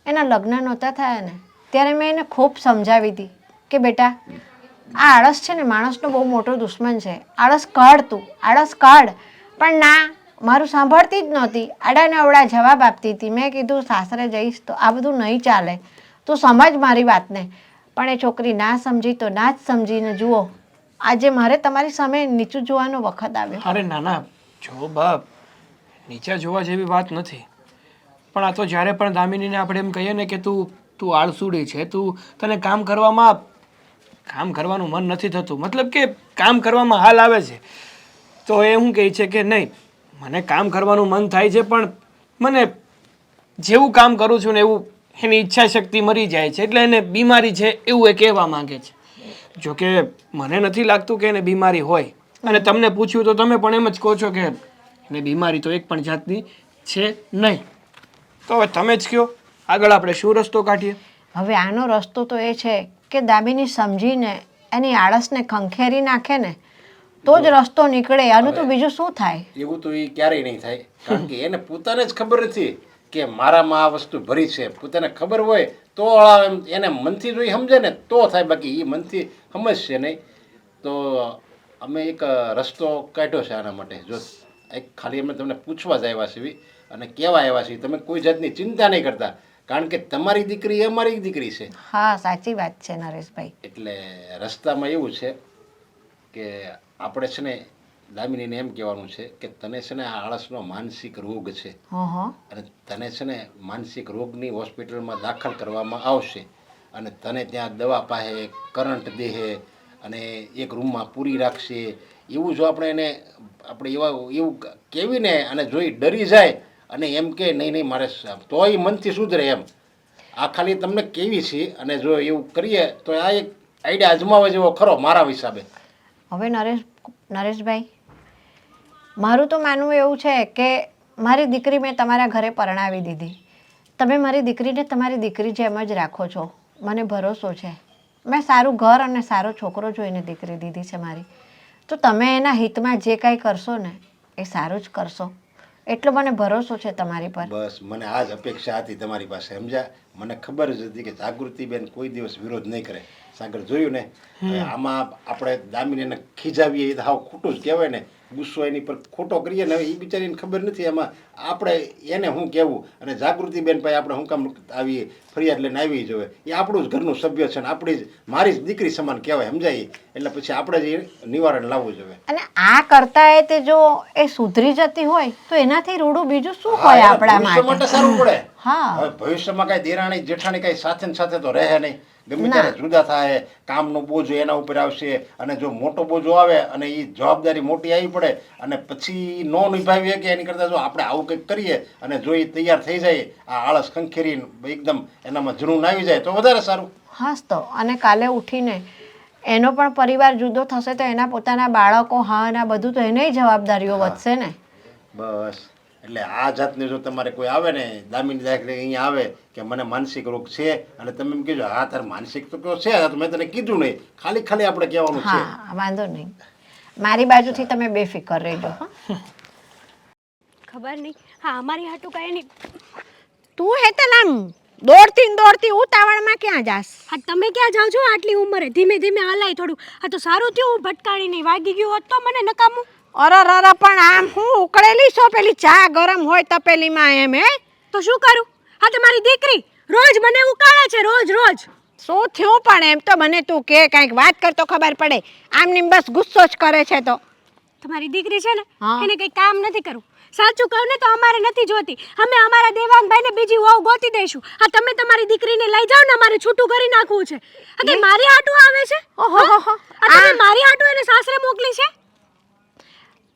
એના લગ્ન નહોતા થયા ને ત્યારે મેં એને ખૂબ સમજાવી હતી કે બેટા આ આળસ છે ને માણસનો બહુ મોટો દુશ્મન છે, આળસ કાઢ, તું આળસ કાઢ. પણ ના, મારું સાંભળતી જ નહોતી, આડાને અવળા જવાબ આપતી હતી. મેં કીધું સાસરે જઈશ તો આ બધું નહીં ચાલે, તું સમજ મારી વાતને. પણ એ છોકરી ના સમજી તો ના જ સમજીને જુઓ આજે મારે તમારી સામે નીચું જોવાનો વખત આવ્યો. અરે નાના જો બાપ, નીચે જોવા જેવી વાત નથી, પણ આ તો જ્યારે પણ દામિનીને આપણે એમ કહીએ ને કે તું આળસુડી છે, તને કામ કરવાનું મન નથી થતું, મતલબ કે કામ કરવામાં હાલ આવે છે, તો એ શું કહે છે કે નહીં મને કામ કરવાનું મન થાય છે પણ મને જેવું કામ કરું છું ને એવું એની ઈચ્છા શક્તિ મરી જાય છે એટલે એને બીમારી છે એવું એ કહેવા માંગે છે. જોકે મને નથી લાગતું કે એને બીમારી હોય, અને તમને પૂછ્યું તો તમે પણ એમ જ કહો છો કે એને બીમારી તો એક પણ જાતની છે નહીં. તો હવે તમે જ કહો આગળ આપણે શું રસ્તો કાઢીએ? હવે આનો રસ્તો તો એ છે કે દામિની સમજીને એની આળસને ખંખેરી નાખે ને તો જ રસ્તો નીકળે. આનું તો બીજું શું થાય? એવું તો એ ક્યારેય નહીં થાય, કારણ કે એને પોતાને જ ખબર નથી કે મારામાં આ વસ્તુ ભરી છે. પોતાને ખબર હોય તો એમ એને મનથી જો એ સમજે ને તો થાય, બાકી એ મનથી સમજશે નહીં. તો અમે એક રસ્તો કાઢ્યો છે આના માટે. જો એક ખાલી અમે તમને પૂછવા જ આવ્યા છીએ અને કહેવા આવ્યા છીએ, તમે કોઈ જાતની ચિંતા નહીં કરતા, કારણ કે તમારી દીકરી એ અમારી દીકરી છે. હા, સાચી વાત છે નરેશભાઈ. એટલે રસ્તામાં એવું છે કે આપણે છે ને દામિનીને એમ કહેવાનું છે કે તને છે ને આ આળસનો માનસિક રોગ છે, હા, અને તને છે ને માનસિક રોગની હોસ્પિટલમાં દાખલ કરવામાં આવશે, અને તને ત્યાં દવા પાસે કરંટ દેહે અને એક રૂમમાં પૂરી રાખશે. એવું જો આપણે એને આપણે એવું કહેવીને અને જો એ ડરી જાય અને એમ કે નહીં નહીં મારે, તો એ મનથી સુધરે એમ. આ ખાલી તમને કેવી છે, અને જો એવું કરીએ તો આ એક આઈડિયા અજમાવા જેવો ખરો મારા હિસાબે. હવે નરેશભાઈ, મારું તો માનવું એવું છે કે મારી દીકરી મેં તમારા ઘરે પરણાવી દીધી. તમે મારી દીકરીને તમારી દીકરી જેમ જ રાખો છો, મને ભરોસો છે. મેં સારું ઘર અને સારો છોકરો જોઈને દીકરી દીધી છે મારી. તો તમે એના હિતમાં જે કાંઈ કરશો ને એ સારું જ કરશો, એટલો મને ભરોસો છે તમારી પર. બસ મને આ જ અપેક્ષા હતી તમારી પાસે, સમજ્યા? મને ખબર જ હતી કે જાગૃતિબેન કોઈ દિવસ વિરોધ નહીં કરે. સાગર જોયું ને, આમાં આપણે દામિનીને ખીજાવીએ તો હાવ ખોટું જ કહેવાય ને, ગુસ્સો એની પર ખોટો કરીએ ને. હવે એ બિચારીને ખબર નથી એમાં આપણે એને શું કહેવું, અને જાગૃતિબેન પાસે આપણે શું કામ આવી ફરિયાદ લઈને આવી જોઈએ. એ આપણું જ ઘરનું સભ્ય છે ને આપણી જ મારી જ દીકરી સમાન કહેવાય, સમજાય? એટલે પછી આપણે જ એ નિવારણ લાવવું જોઈએ. અને આ કરતા તે જો એ સુધરી જતી હોય તો એનાથી રૂડું બીજું શું હોય આપણા માટે સારું પડે. હા, હવે ભવિષ્યમાં કાંઈ દેરાણી જેઠાણી કાંઈ સાથે ને સાથે તો રહે નહીં, ગમે ત્યારે જુદા થાય, કામનો બોજો એના ઉપર આવશે, અને જો મોટો બોજો આવે અને એ જવાબદારી મોટી આવી પડે અને પછી ન નિભાવીએ કે એની કરતાં જો આપણે આવું કંઈક કરીએ અને જો એ તૈયાર થઈ જાય, આ આળસ ખંખેરી એકદમ એનામાં જૂનું આવી જાય તો વધારે સારું. હાસ તો. અને કાલે ઉઠીને એનો પણ પરિવાર જુદો થશે તો એના પોતાના બાળકો, હા, ના બધું તો એને જવાબદારીઓ વધશે ને. બસ એટલે આ જાતને જો તમારે કોઈ આવે ને દામિની દાખલે અહીંયા આવે કે મને માનસિક રોગ છે, અને તમે એમ કીધું હા તારે માનસિક તો કયો છે, તો મેં તને કીધું નહીં, ખાલી ખાલી આપણે કહેવાનું છે. હા, વાંધો નહીં, મારી બાજુથી તમે બેફિકર રહેજો. ખબર નહીં, હા અમારી હાટું કાંઈ નહીં. તું હેતલ આમ દોડતી ઉતાવળમાં ક્યાં જાસ? હા તમે ક્યાં જાઓ છો આટલી ઉંમરે? ધીમે ધીમે હલાય થોડું. હા તો સારું થયું હું ભટકાણી નહીં, વાગી ગયું હોત તો મને નકામું. અરે પણ આમ હું ઉકળેલી છો? પેલી ચા ગરમ હોય તપેલીમાં એમ? હે તો શું કરું? હા તમારી દીકરી રોજ મને ઉકાળે છે, રોજ. શું થયું પણ? એમ તો મને તું કે કાંઈક વાત કર તો ખબર પડે. આમની બસ ગુસ્સો જ કરે છે. તો તમારી દીકરી છે ને, હા. એને કંઈ કામ નથી કરવું. સાચું કહું ને તો અમારે નથી જોતી, અમે અમારા દેવાંગભાઈને બીજી વહુ ગોતી દઈશું. હા તમે તમારી દીકરીને લઈ જાઓ ને, અમારે છૂટું કરી નાખવું છે. હા તે મારી હાટું આવે છે? ઓહો, તમે મારી હાટું એને સાસરે મોકલી છે?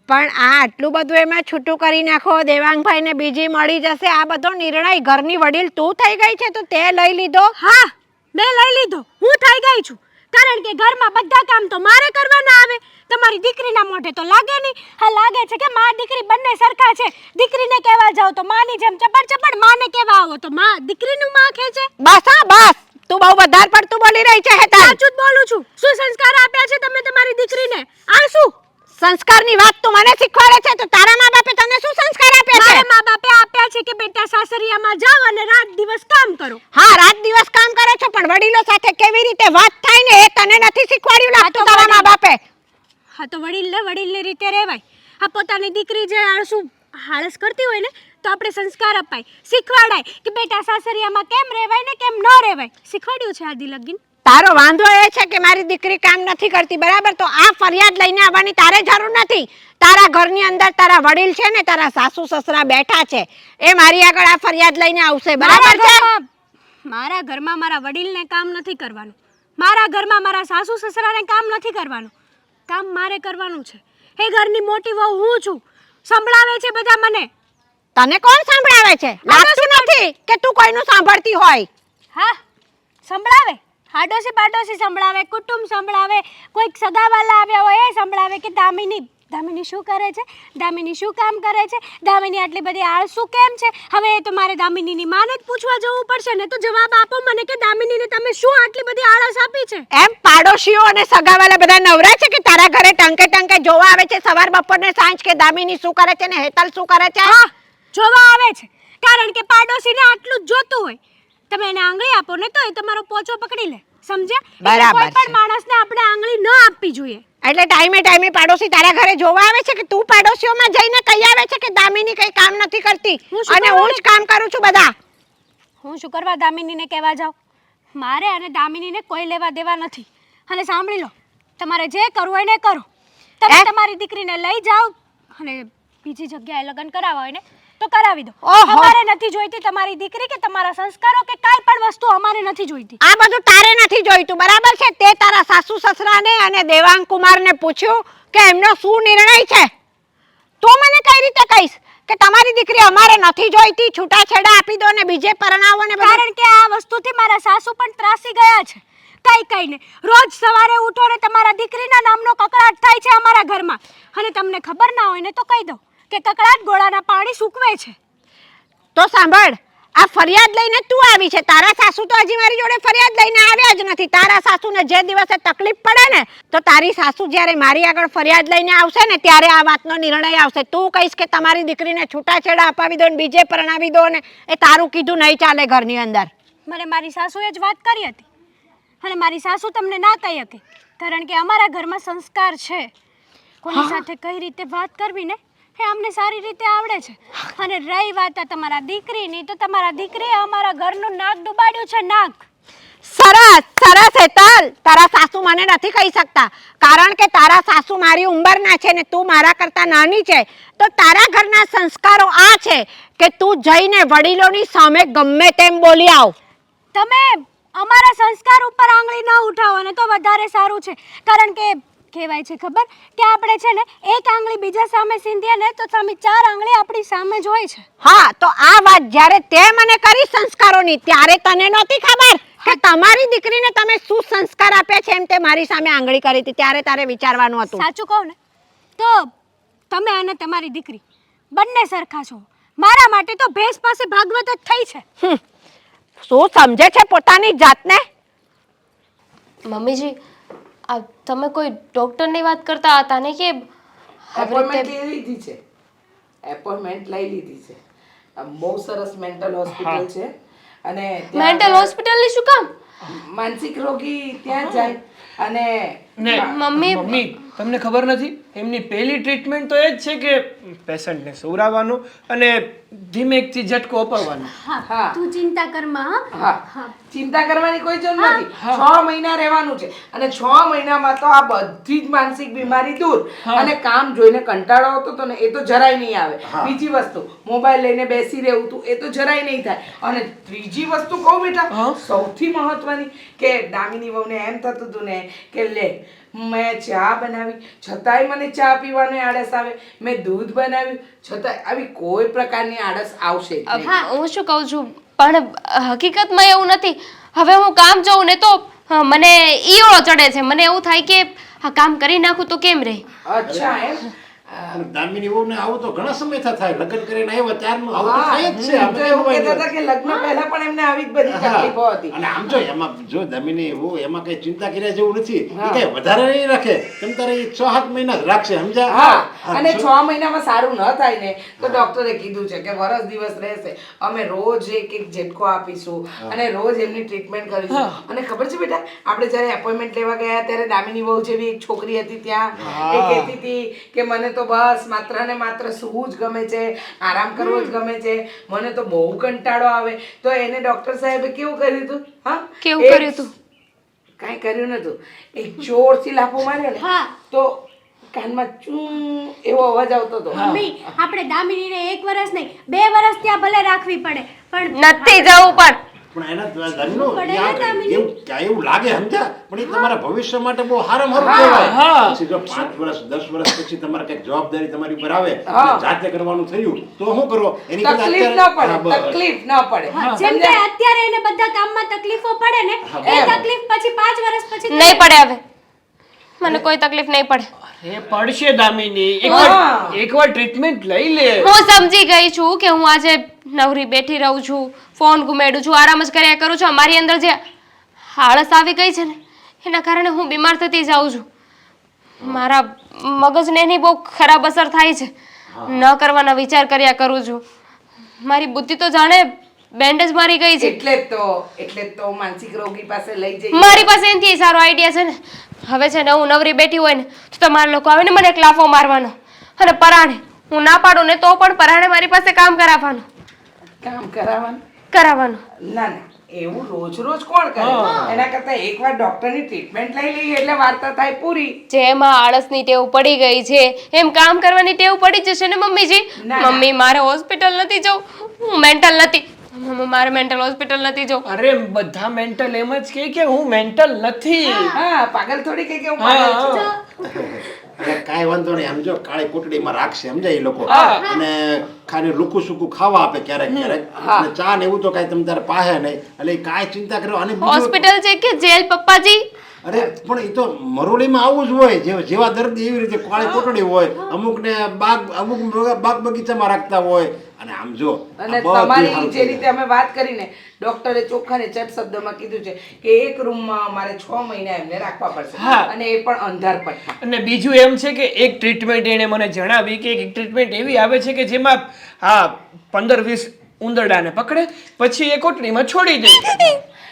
પણ આ આટલું બધું એમાં છૂટું કરી નાખો, દેવાંગભાઈને બીજી મળી જશે, આ બધો નિર્ણય ઘરની વડીલ તું થઈ ગઈ છે તો તે લઈ લીધો? હા મેં લઈ લીધો, હું થઈ ગઈ છું, કારણ કે ઘરમાં બધા કામ તો મારે કરવાના આવે. તમારી દીકરીના મોઢે તો લાગે નહીં. હા લાગે છે કે માં દીકરી બંને સરખા છે. દીકરીને કહેવા જાવ તો માની જેમ ચપડ, માને કહેવા આવો તો માં દીકરીનું માં ખેંચે. બસ હા બસ, તું બહુ વધારે પડતું બોલી રહી છે હેતલ. સાચું જ બોલું છું. શું સંસ્કાર આપ્યા છે તમે તમારી દીકરીને? આ શું સંસ્કારની વાત તું મને શીખવાડે છે? તો તારા મા બાપે તને શું સંસ્કાર આપ્યા છે? મારા મા બાપે આપ્યા છે કે બેટા સાસરિયામાં જાઓ અને રાત દિવસ કામ કરો. હા, રાત દિવસ કામ કરે છે, પણ વડીલો સાથે કેવી રીતે વાત થાય ને એ તને નથી શીખવાડ્યું લાગતું તારા મા બાપે. હા તો વડીલની રીતે રહેવાય. આ પોતાની દીકરી જે આળસ કરતી હોય ને તો આપણે સંસ્કાર અપાય, શીખવાડાય કે બેટા સાસરિયામાં કેમ રહેવાય ને કેમ ન રહેવાય. શીખવાડ્યું છે આદિ લગીન. તારો વાંધો એ છે કે મારી દીકરી કામ નથી કરતી, બરાબર? તો આ ફરિયાદ લઈને આવવાની તારે જરૂર નથી. તારા ઘરની અંદર તારા વડીલ છે ને, તારા સાસુ સસરા બેઠા છે, એ મારી આગળ આ ફરિયાદ લઈને આવશે, બરાબર છે? મારા ઘરમાં મારા વડીલને કામ નથી કરવાનું, મારા ઘરમાં મારા સાસુ સસરાને કામ નથી કરવાનું. કામ મારે કરવાનું છે. એ ઘરની મોટી વહુ હું છું, સંભળાવે છે બધા મને. તને કોણ સાંભળાવે છે? લાગતું નથી કે તું કોઈનું સાંભળતી હોય. હા સંભળાવે, હાડોશી પાડોશી સંભળાવે, કુટુંબ સંભળાવે, કોઈક સગાવાલા આવ્યા હોય એ સંભળાવે કે દામિની શું કરે છે, દામિની શું કામ કરે છે, દામિની આટલી બધી આળસુ કેમ છે. હવે એ તો મારે દામિનીની માને જ પૂછવા જવું પડશે ને. તો જવાબ આપો મને કે દામિનીને તમે શું આટલી બધી આળસ આપી છે. એમ પાડોશીઓ અને સગાવાલા બધા નવરા છે કે તારા ઘરે ટંકે ટંકે જોવા આવે છે સવાર બપોર ને સાંજ કે દામિની શું કરે છે ને હેતલ શું કરે છે? હા જોવા આવે છે, કારણ કે પાડોશીને આટલું જ જોતું હોય. તમે એને આંગળી આપો ને તો એ તમારો પોચો પકડી લે, સમજ્યા? એટલે બરાબર કોઈ પણ છે. માણસને આપણે આંગળી ન આપવી જોઈએ. એટલે ટાઈમે પાડોશી તારા ઘરે જોવા આવે છે કે તું પાડોશીઓમાં જઈને કહી આવે છે કે દામિની કઈ કામ નથી કરતી હું શું અને કરવા હું જ કામ કરું છું બધા? હું શું કરવા દામિનીને કહેવા જાઉં? મારે અને દામિનીને કોઈ લેવા દેવા નથી. અને સાંભળી લો, તમારે જે કરવું હોય ને કરો. તમે તમારી દીકરીને લઈ જાઓ અને બીજી જગ્યાએ લગ્ન કરાવવા હોય ને તો કરાવી દો. ઓહો. અમારે નથી જોઈતી તમારી દીકરી કે તમારા સંસ્કારો કે કાંઈ પણ વસ્તુ અમારે નથી જોઈતી. આ બધું તારે નથી જોઈતું, બરાબર છે? તે તારા સાસુ સસરાને અને દેવાંગ કુમારને પૂછ્યું કે એમનો શું નિર્ણય છે? તું મને કઈ રીતે કહીશ કે તમારી દીકરી અમારે નથી જોઈતી, છૂટાછેડા આપી દો ને બીજે પરણાવો ને બધું? કારણ કે આ વસ્તુથી મારા સાસુ પણ ત્રાસી ગયા છે. કઈ ને રોજ સવારે ઉઠો ને તમારા દીકરીના નામનો કકળાટ થાય છે અમારા ઘરમાં. અને તમને ખબર ના હોય ને તો કહી દો કે કકળાટ ગોળાના પાણી સૂકવે છે. તો સાંભળ, આ ફરિયાદ લઈને તું આવી છે. તારા સાસુ તો હજી મારી જોડે ફરિયાદ લઈને આવ્યા જ નથી. તારા સાસુને જે દિવસે તકલીફ પડે ને તો તારી સાસુ જ્યારે મારી આગળ ફરિયાદ લઈને આવશે ને ત્યારે આ વાતનો નિર્ણય આવશે. તું કહીશ કે તમારી દીકરીને છૂટાછેડા અપાવી દો ને બીજે પરણાવી દો ને એ તારું કીધું નહીં ચાલે ઘરની અંદર. મને મારી સાસુએ જ વાત કરી હતી અને મારી સાસુ તમને ના કહી શકે, કારણ કે અમારા ઘરમાં સંસ્કાર છે. કોની સાથે કઈ રીતે વાત કરવી ને એ અમને સારી રીતે આવડે છે. અને રહી વાત આ તમારા દીકરીની, તો તમારા દીકરીએ અમારા ઘરનું નાક ડુબાડ્યું છે, નાક. સરસ સરસ હેતલ, તારા સાસુ મને નથી કહી શકતા કારણ કે તારા સાસુ મારી ઉંમરના છે ને તું મારા કરતા નાની છે. તો તારા ઘરના સંસ્કારો આ છે કે તું જઈને વડીલોની સામે ગમે તેમ બોલી આવ. તમે અમારા સંસ્કાર ઉપર આંગળી ન ઉઠાવો ને તો વધારે સારું છે. કારણ કે કહેવાય છે ખબર કે આપણે છે ને એક આંગળી બીજા સામે સીંધીએ ને તો સામે 4 આંગળી આપણી સામે જ હોય છે. હા, તો આ વાત જ્યારે તે મને કરી સંસ્કારોની ત્યારે તને નહોતી ખબર કે તમારી દીકરીને તમે શું સંસ્કાર આપ્યા છે એમ તે મારી સામે આંગળી કરી હતી ત્યારે તારે વિચારવાનું હતું. સાચું કહું ને તો તમે અને તમારી દીકરી બંને સરખા છો. મારા માટે તો ભેંસ પાસે ભાગવત જ થઈ છે. શું સમજે છે પોતાની જાતને? મમ્મીજી, આ તમે કોઈ ડૉક્ટરની વાત કરતા હતા ને કે એપોઇન્ટમેન્ટ લઈ લીધી છે. એપોઇન્ટમેન્ટ લઈ લીધી છે. બહુ સરસ મેન્ટલ હોસ્પિટલ છે અને મેન્ટલ હોસ્પિટલની શું કામ? માનસિક રોગી ત્યાં જાય અને મમ્મી તમને ખબર નથી એમની પહેલી ટ્રીટમેન્ટ તો એ જ છે કે પેશન્ટને સુવડાવવાનું અને ધીમેકથી ઝટકો અપાવવાનો. હા તું ચિંતા કરમાં. હા ચિંતા કરવાની કોઈ જરૂર નથી. 6 મહિના રહેવાનું છે અને 6 મહિનામાં તો આ બધી જ માનસિક બીમારી દૂર. અને કામ જોઈને કંટાળો આવતો તો ને એ તો જરાય નહીં આવે. બીજી વસ્તુ મોબાઈલ લઈને બેસી રહેવું તું એ તો જરાય નહીં થાય. અને ત્રીજી વસ્તુ કહું બેટા, સૌથી મહત્વની કે દામિની વહુને એમ થતું હતું ને કે લે મેં ચા બનાવી છતાંય મને ચા પીવાની આળસ આવે, મેં દૂધ બનાવ્યું છતાંય આવી કોઈ પ્રકારની આળસ આવશે જ નહીં. હું શું કહું છું પણ હકીકતમાં એવું નથી. હવે હું કામ જાઉં ને તો મને ઈયળો ચડે છે. મને એવું થાય કે આ કામ કરી નાખું તો કેમ રહે. અચ્છા એમ. દામિની વહુને આવું તો ઘણા સમયથી થાય. લગ્ન કરીને આવ્યા ત્યારનું આવું તો થાય જ છે. હું તો એવું કહેતા હતા કે લગ્ન પહેલા પણ એમને આવી જ બધી તકલીફો હતી. અને આમ જો એમાં જો દામિની વહુ એમાં કઈ ચિંતા કર્યા જેવું નથી. એ કઈ વધારે નહીં રાખે. તેમ તારે 6-7 મહિના જ રાખશે, સમજ્યા? હા, અને 6 મહિનામાં સારું ન થાય ને તો ડોક્ટરે કીધું છે કે વરસ દિવસ રહેશે. અમે રોજ એક ઝટકો આપીશું અને રોજ એમની ટ્રીટમેન્ટ કરીશું. અને ખબર છે બેટા, આપણે જ્યારે એપોઇન્ટમેન્ટ લેવા ગયા ત્યારે દામિની વહુ જેવી એક છોકરી હતી ત્યાં, એ કહેતી હતી કે મને તો બસ માત્ર ને માત્ર સૂવું જ ગમે છે, આરામ કરવો જ ગમે છે, મને તો બહુ કંટાળો આવે. તો એને ડોક્ટર સાહેબે કેવું કર્યું હતું? હા, કેવું કર્યું હતું? કાંઈ કર્યું નતું. એક જોરથી લાફો માર્યો ને તો કાનમાં ચૂં એવો અવાજ આવતો હતો. મમ્મી, આપણે દામિનીને 1 વર્ષ નહીં 2 વર્ષ ત્યાં ભલે રાખવી પડે પણ નથી જવું પણ પણ એના ધનનું ક્યાં એવું લાગે સમજ્યા પણ એ તમારા ભવિષ્ય માટે બહુ સારામાં સારું કહેવાય. પછી જો 5 વર્ષ 10 વર્ષ પછી તમારે કંઈક જવાબદારી તમારી ઉપર આવે અને જાતે કરવાનું થયું તો શું કરો એની કરતા તકલીફ ન પડે, તકલીફ ન પડે. જેમ કે અત્યારે એને બધા કામમાં તકલીફો પડે ને એ તકલીફ પછી 5 વર્ષ પછી નહીં પડે. હવે મને કોઈ તકલીફ નહીં પડે. એ પડશે દામિની, એકવાર ટ્રીટમેન્ટ લઈ લે. હું સમજી ગઈ છું કે હું આજે નવરી બેઠી રહું છું, ફોન ઘુમેડું છું, આરામ જ કર્યા કરું છું. મારી અંદર જે આળસ આવી ગઈ છે ને એના કારણે હું બીમાર થતી જાઉં છું. મારા મગજને એની બહુ ખરાબ અસર થાય છે. ન કરવાના વિચાર કર્યા કરું છું. મારી બુદ્ધિ તો જાણે બેન્ડેજ મારી ગઈ છે. એટલે જ તો માનસિક રોગી પાસે લઈ જઈએ. મારી પાસે એનાથી સારો આઈડિયા છે ને. હવે છે ને હું નવરી બેઠી હોય ને તો તમારા લોકો આવે ને મને એક લાફો મારવાનો, અને પરાણે હું ના પાડું ને તો પણ પરાણે મારી પાસે કામ કરાવવાનું. કરાવવાનું ના ના, એવું રોજ રોજ કોણ કરે? એના કરતા એકવાર ડોક્ટરની ટ્રીટમેન્ટ લઈ લઈએ એટલે વાર્તા થાય પૂરી. જેમાં આળસની ટેવ પડી ગઈ છે એમ કામ કરવાની ટેવ પડી જશે ને મમ્મીજી. મમ્મી મારે હોસ્પિટલ નથી જવું, હું મેન્ટલ નથી. મારે મેન્ટલ હોસ્પિટલ નથી જવું. અરે બધા મેન્ટલ એમ જ કે હું મેન્ટલ નથી. હા, પાગલ થોડી કે હું પાગલ છું. અરે કાંઈ વાંધો નહીં સમજો, કાળી કોટડીમાં રાખશે સમજાય એ લોકો, અને ખાલી લુકું સુકું ખાવા આપે ક્યારેક ક્યારેક, અને ચા ને એવું તો કાંઈ તમે તારે પાસે નહીં, એટલે કાંઈ ચિંતા કરો. અને હોસ્પિટલ છે કે જેલ પપ્પાજી? અરે પણ એ તો મરોડીમાં આવું જ હોય, જેવા દર્દી એવી રીતે કાળી કોટડી હોય, અમુકને બાગ બગીચામાં રાખતા હોય. અને આમ જો અને તમારી જે રીતે અમે વાત કરીને ડોક્ટરે ચોખ્ખાને ચટ શબ્દમાં કીધું છે કે એક રૂમમાં અમારે 6 મહિના એમને રાખવા પડશે, અને એ પણ અંધાર પટ્ટા. અને બીજું એમ છે કે એક ટ્રીટમેન્ટ એને મને જણાવી કે એક ટ્રીટમેન્ટ એવી આવે છે કે જેમાં 15-20 ઉંદરડાને પકડે પછી એ કોટડીમાં છોડી દે.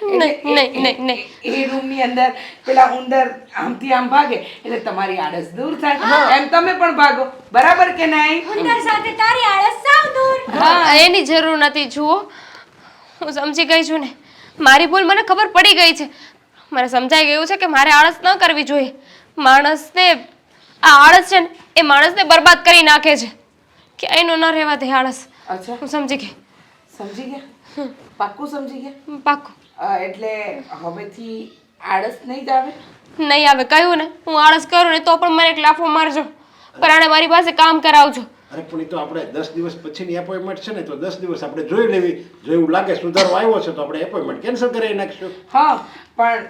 નહીં. એ રૂમની અંદર પેલા ઉંદર આમથી આમ ભાગે એટલે તમારી આળસ દૂર થાય, એમ તમે પણ ભાગો. બરાબર કે નહીં? ઉંદર સાથે તારી આળસ સાવ દૂર. એની જરૂર નથી. જુઓ, હું સમજી ગઈ છું ને, મારી ભૂલ મને ખબર પડી ગઈ છે. મને સમજાઈ ગયું છે કે મારે આળસ ન કરવી જોઈએ. માણસને આ આળસ છે ને એ માણસને બરબાદ કરી નાખે છે. ક્યાંયનો ન રહેવા દે આળસ. અચ્છા, હું સમજી ગઈ. સમજી ગયા? પાક્કું સમજી ગયા? પાક્કું. એટલે હવેથી આળસ નહીં જ આવે? નહીં આવે. કહ્યું ને, હું આળસ કરું ને તો પણ મને એક લાફો મારજો, પરાણે મારી પાસે કામ કરાવજો. અરે પણ એ તો આપણે 10 દિવસ પછીની એપોઇન્ટમેન્ટ છે ને, તો 10 દિવસ આપણે જોઈ લેવી. જો એવું લાગે સુધારો આવ્યો છે તો આપણે એપોઇન્ટમેન્ટ કેન્સલ કરી નાખીશું. હા, પણ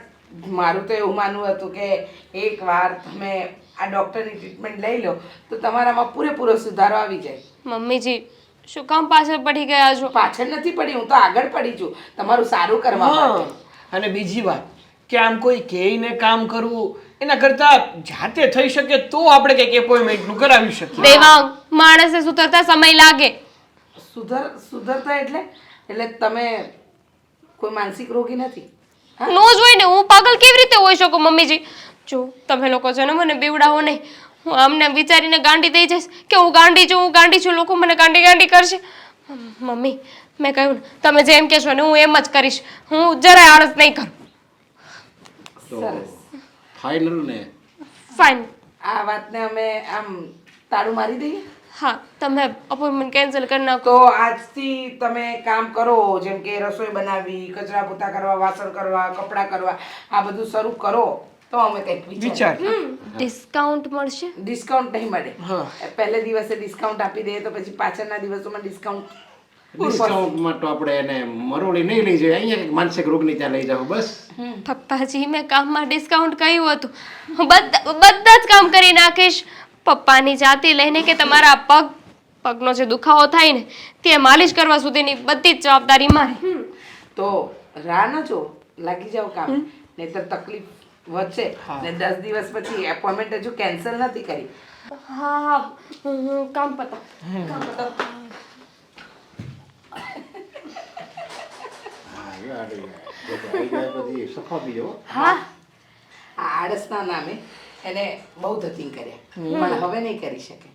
મારું તો એવું માનવું હતું કે એકવાર તમે આ ડૉક્ટરની ટ્રીટમેન્ટ લઈ લો તો તમારામાં પૂરેપૂરો સુધારો આવી જાય. મમ્મીજી, શું કામ પાછળ પડી ગયા છો? પાછળ નથી પડી, હું તો આગળ પડી છું તમારું સારું કરવા માટે. અને બીજી વાત કે આમ કોઈ કહીને કામ કરવું એના કરતા જાતે થઈ શકે તો આપણે કંઈક એપોઇન્ટમેન્ટનું કરાવી શકીએ. દેવાંગ, માણસે સુધરતા સમય લાગે. સુધરતા એટલે તમે કોઈ માનસિક રોગી નથી? નો જ હોય ને, હું પાગલ કેવી રીતે હોઈ શકું મમ્મીજી? જો તમે લોકો છે ને મને બીવડાવો નહીં. હું આમને વિચારીને ગાંડી થઈ જઈશ કે હું ગાંડી છું. લોકો મને ગાંડી કરશે. મમ્મી, મેં કહ્યું ને, તમે જેમ કહેશો ને હું એમ જ કરીશ. હું જરાય આળસ નહીં કરું. સરસ, ફાઇનલ ને? ફાઇન. આ વાતને અમે આમ તાળું મારી દઈએ? હા, તમે અપોઇન્ટમેન્ટ કેન્સલ કરી નાખો. તો આજથી તમે કામ કરો, જેમ કે રસોઈ બનાવવી, કચરા પોતા કરવા, વાસણ કરવા, કપડાં કરવા, આ બધું શરૂ કરો તો અમે કંઈક વિચાર. ડિસ્કાઉન્ટ મળશે? ડિસ્કાઉન્ટ નહીં મળે. પહેલે દિવસે ડિસ્કાઉન્ટ આપી દઈએ તો પછી પાછળના દિવસોમાં ડિસ્કાઉન્ટમાં તો આપણે એને મરોડી નહીં લઈ જાય, અહીંયા કંઈક માનસિક રોગની ત્યાં લઈ જાવ બસ. પપ્પાજી, મેં કામમાં ડિસ્કાઉન્ટ કહ્યું હતું. હું બધા જ કામ કરી નાખીશ. પપ્પાની જાતિ લઈને કે તમારા પગનો જે દુખાવો થાય ને તે માલિશ કરવા સુધીની બધી જ જવાબદારી મારી. તો રાહ ન જો, લાગી જાવ કામ, નહીતર તકલીફ વધશે. ને 10 દિવસ પછી એપોઇન્ટમેન્ટ હજુ કેન્સલ નથી કરી. હા, હું કામ પતા. હા, આ આળસના નામે એને બહુ ધતિંગ કર્યા, પણ હવે નહીં કરી શકે.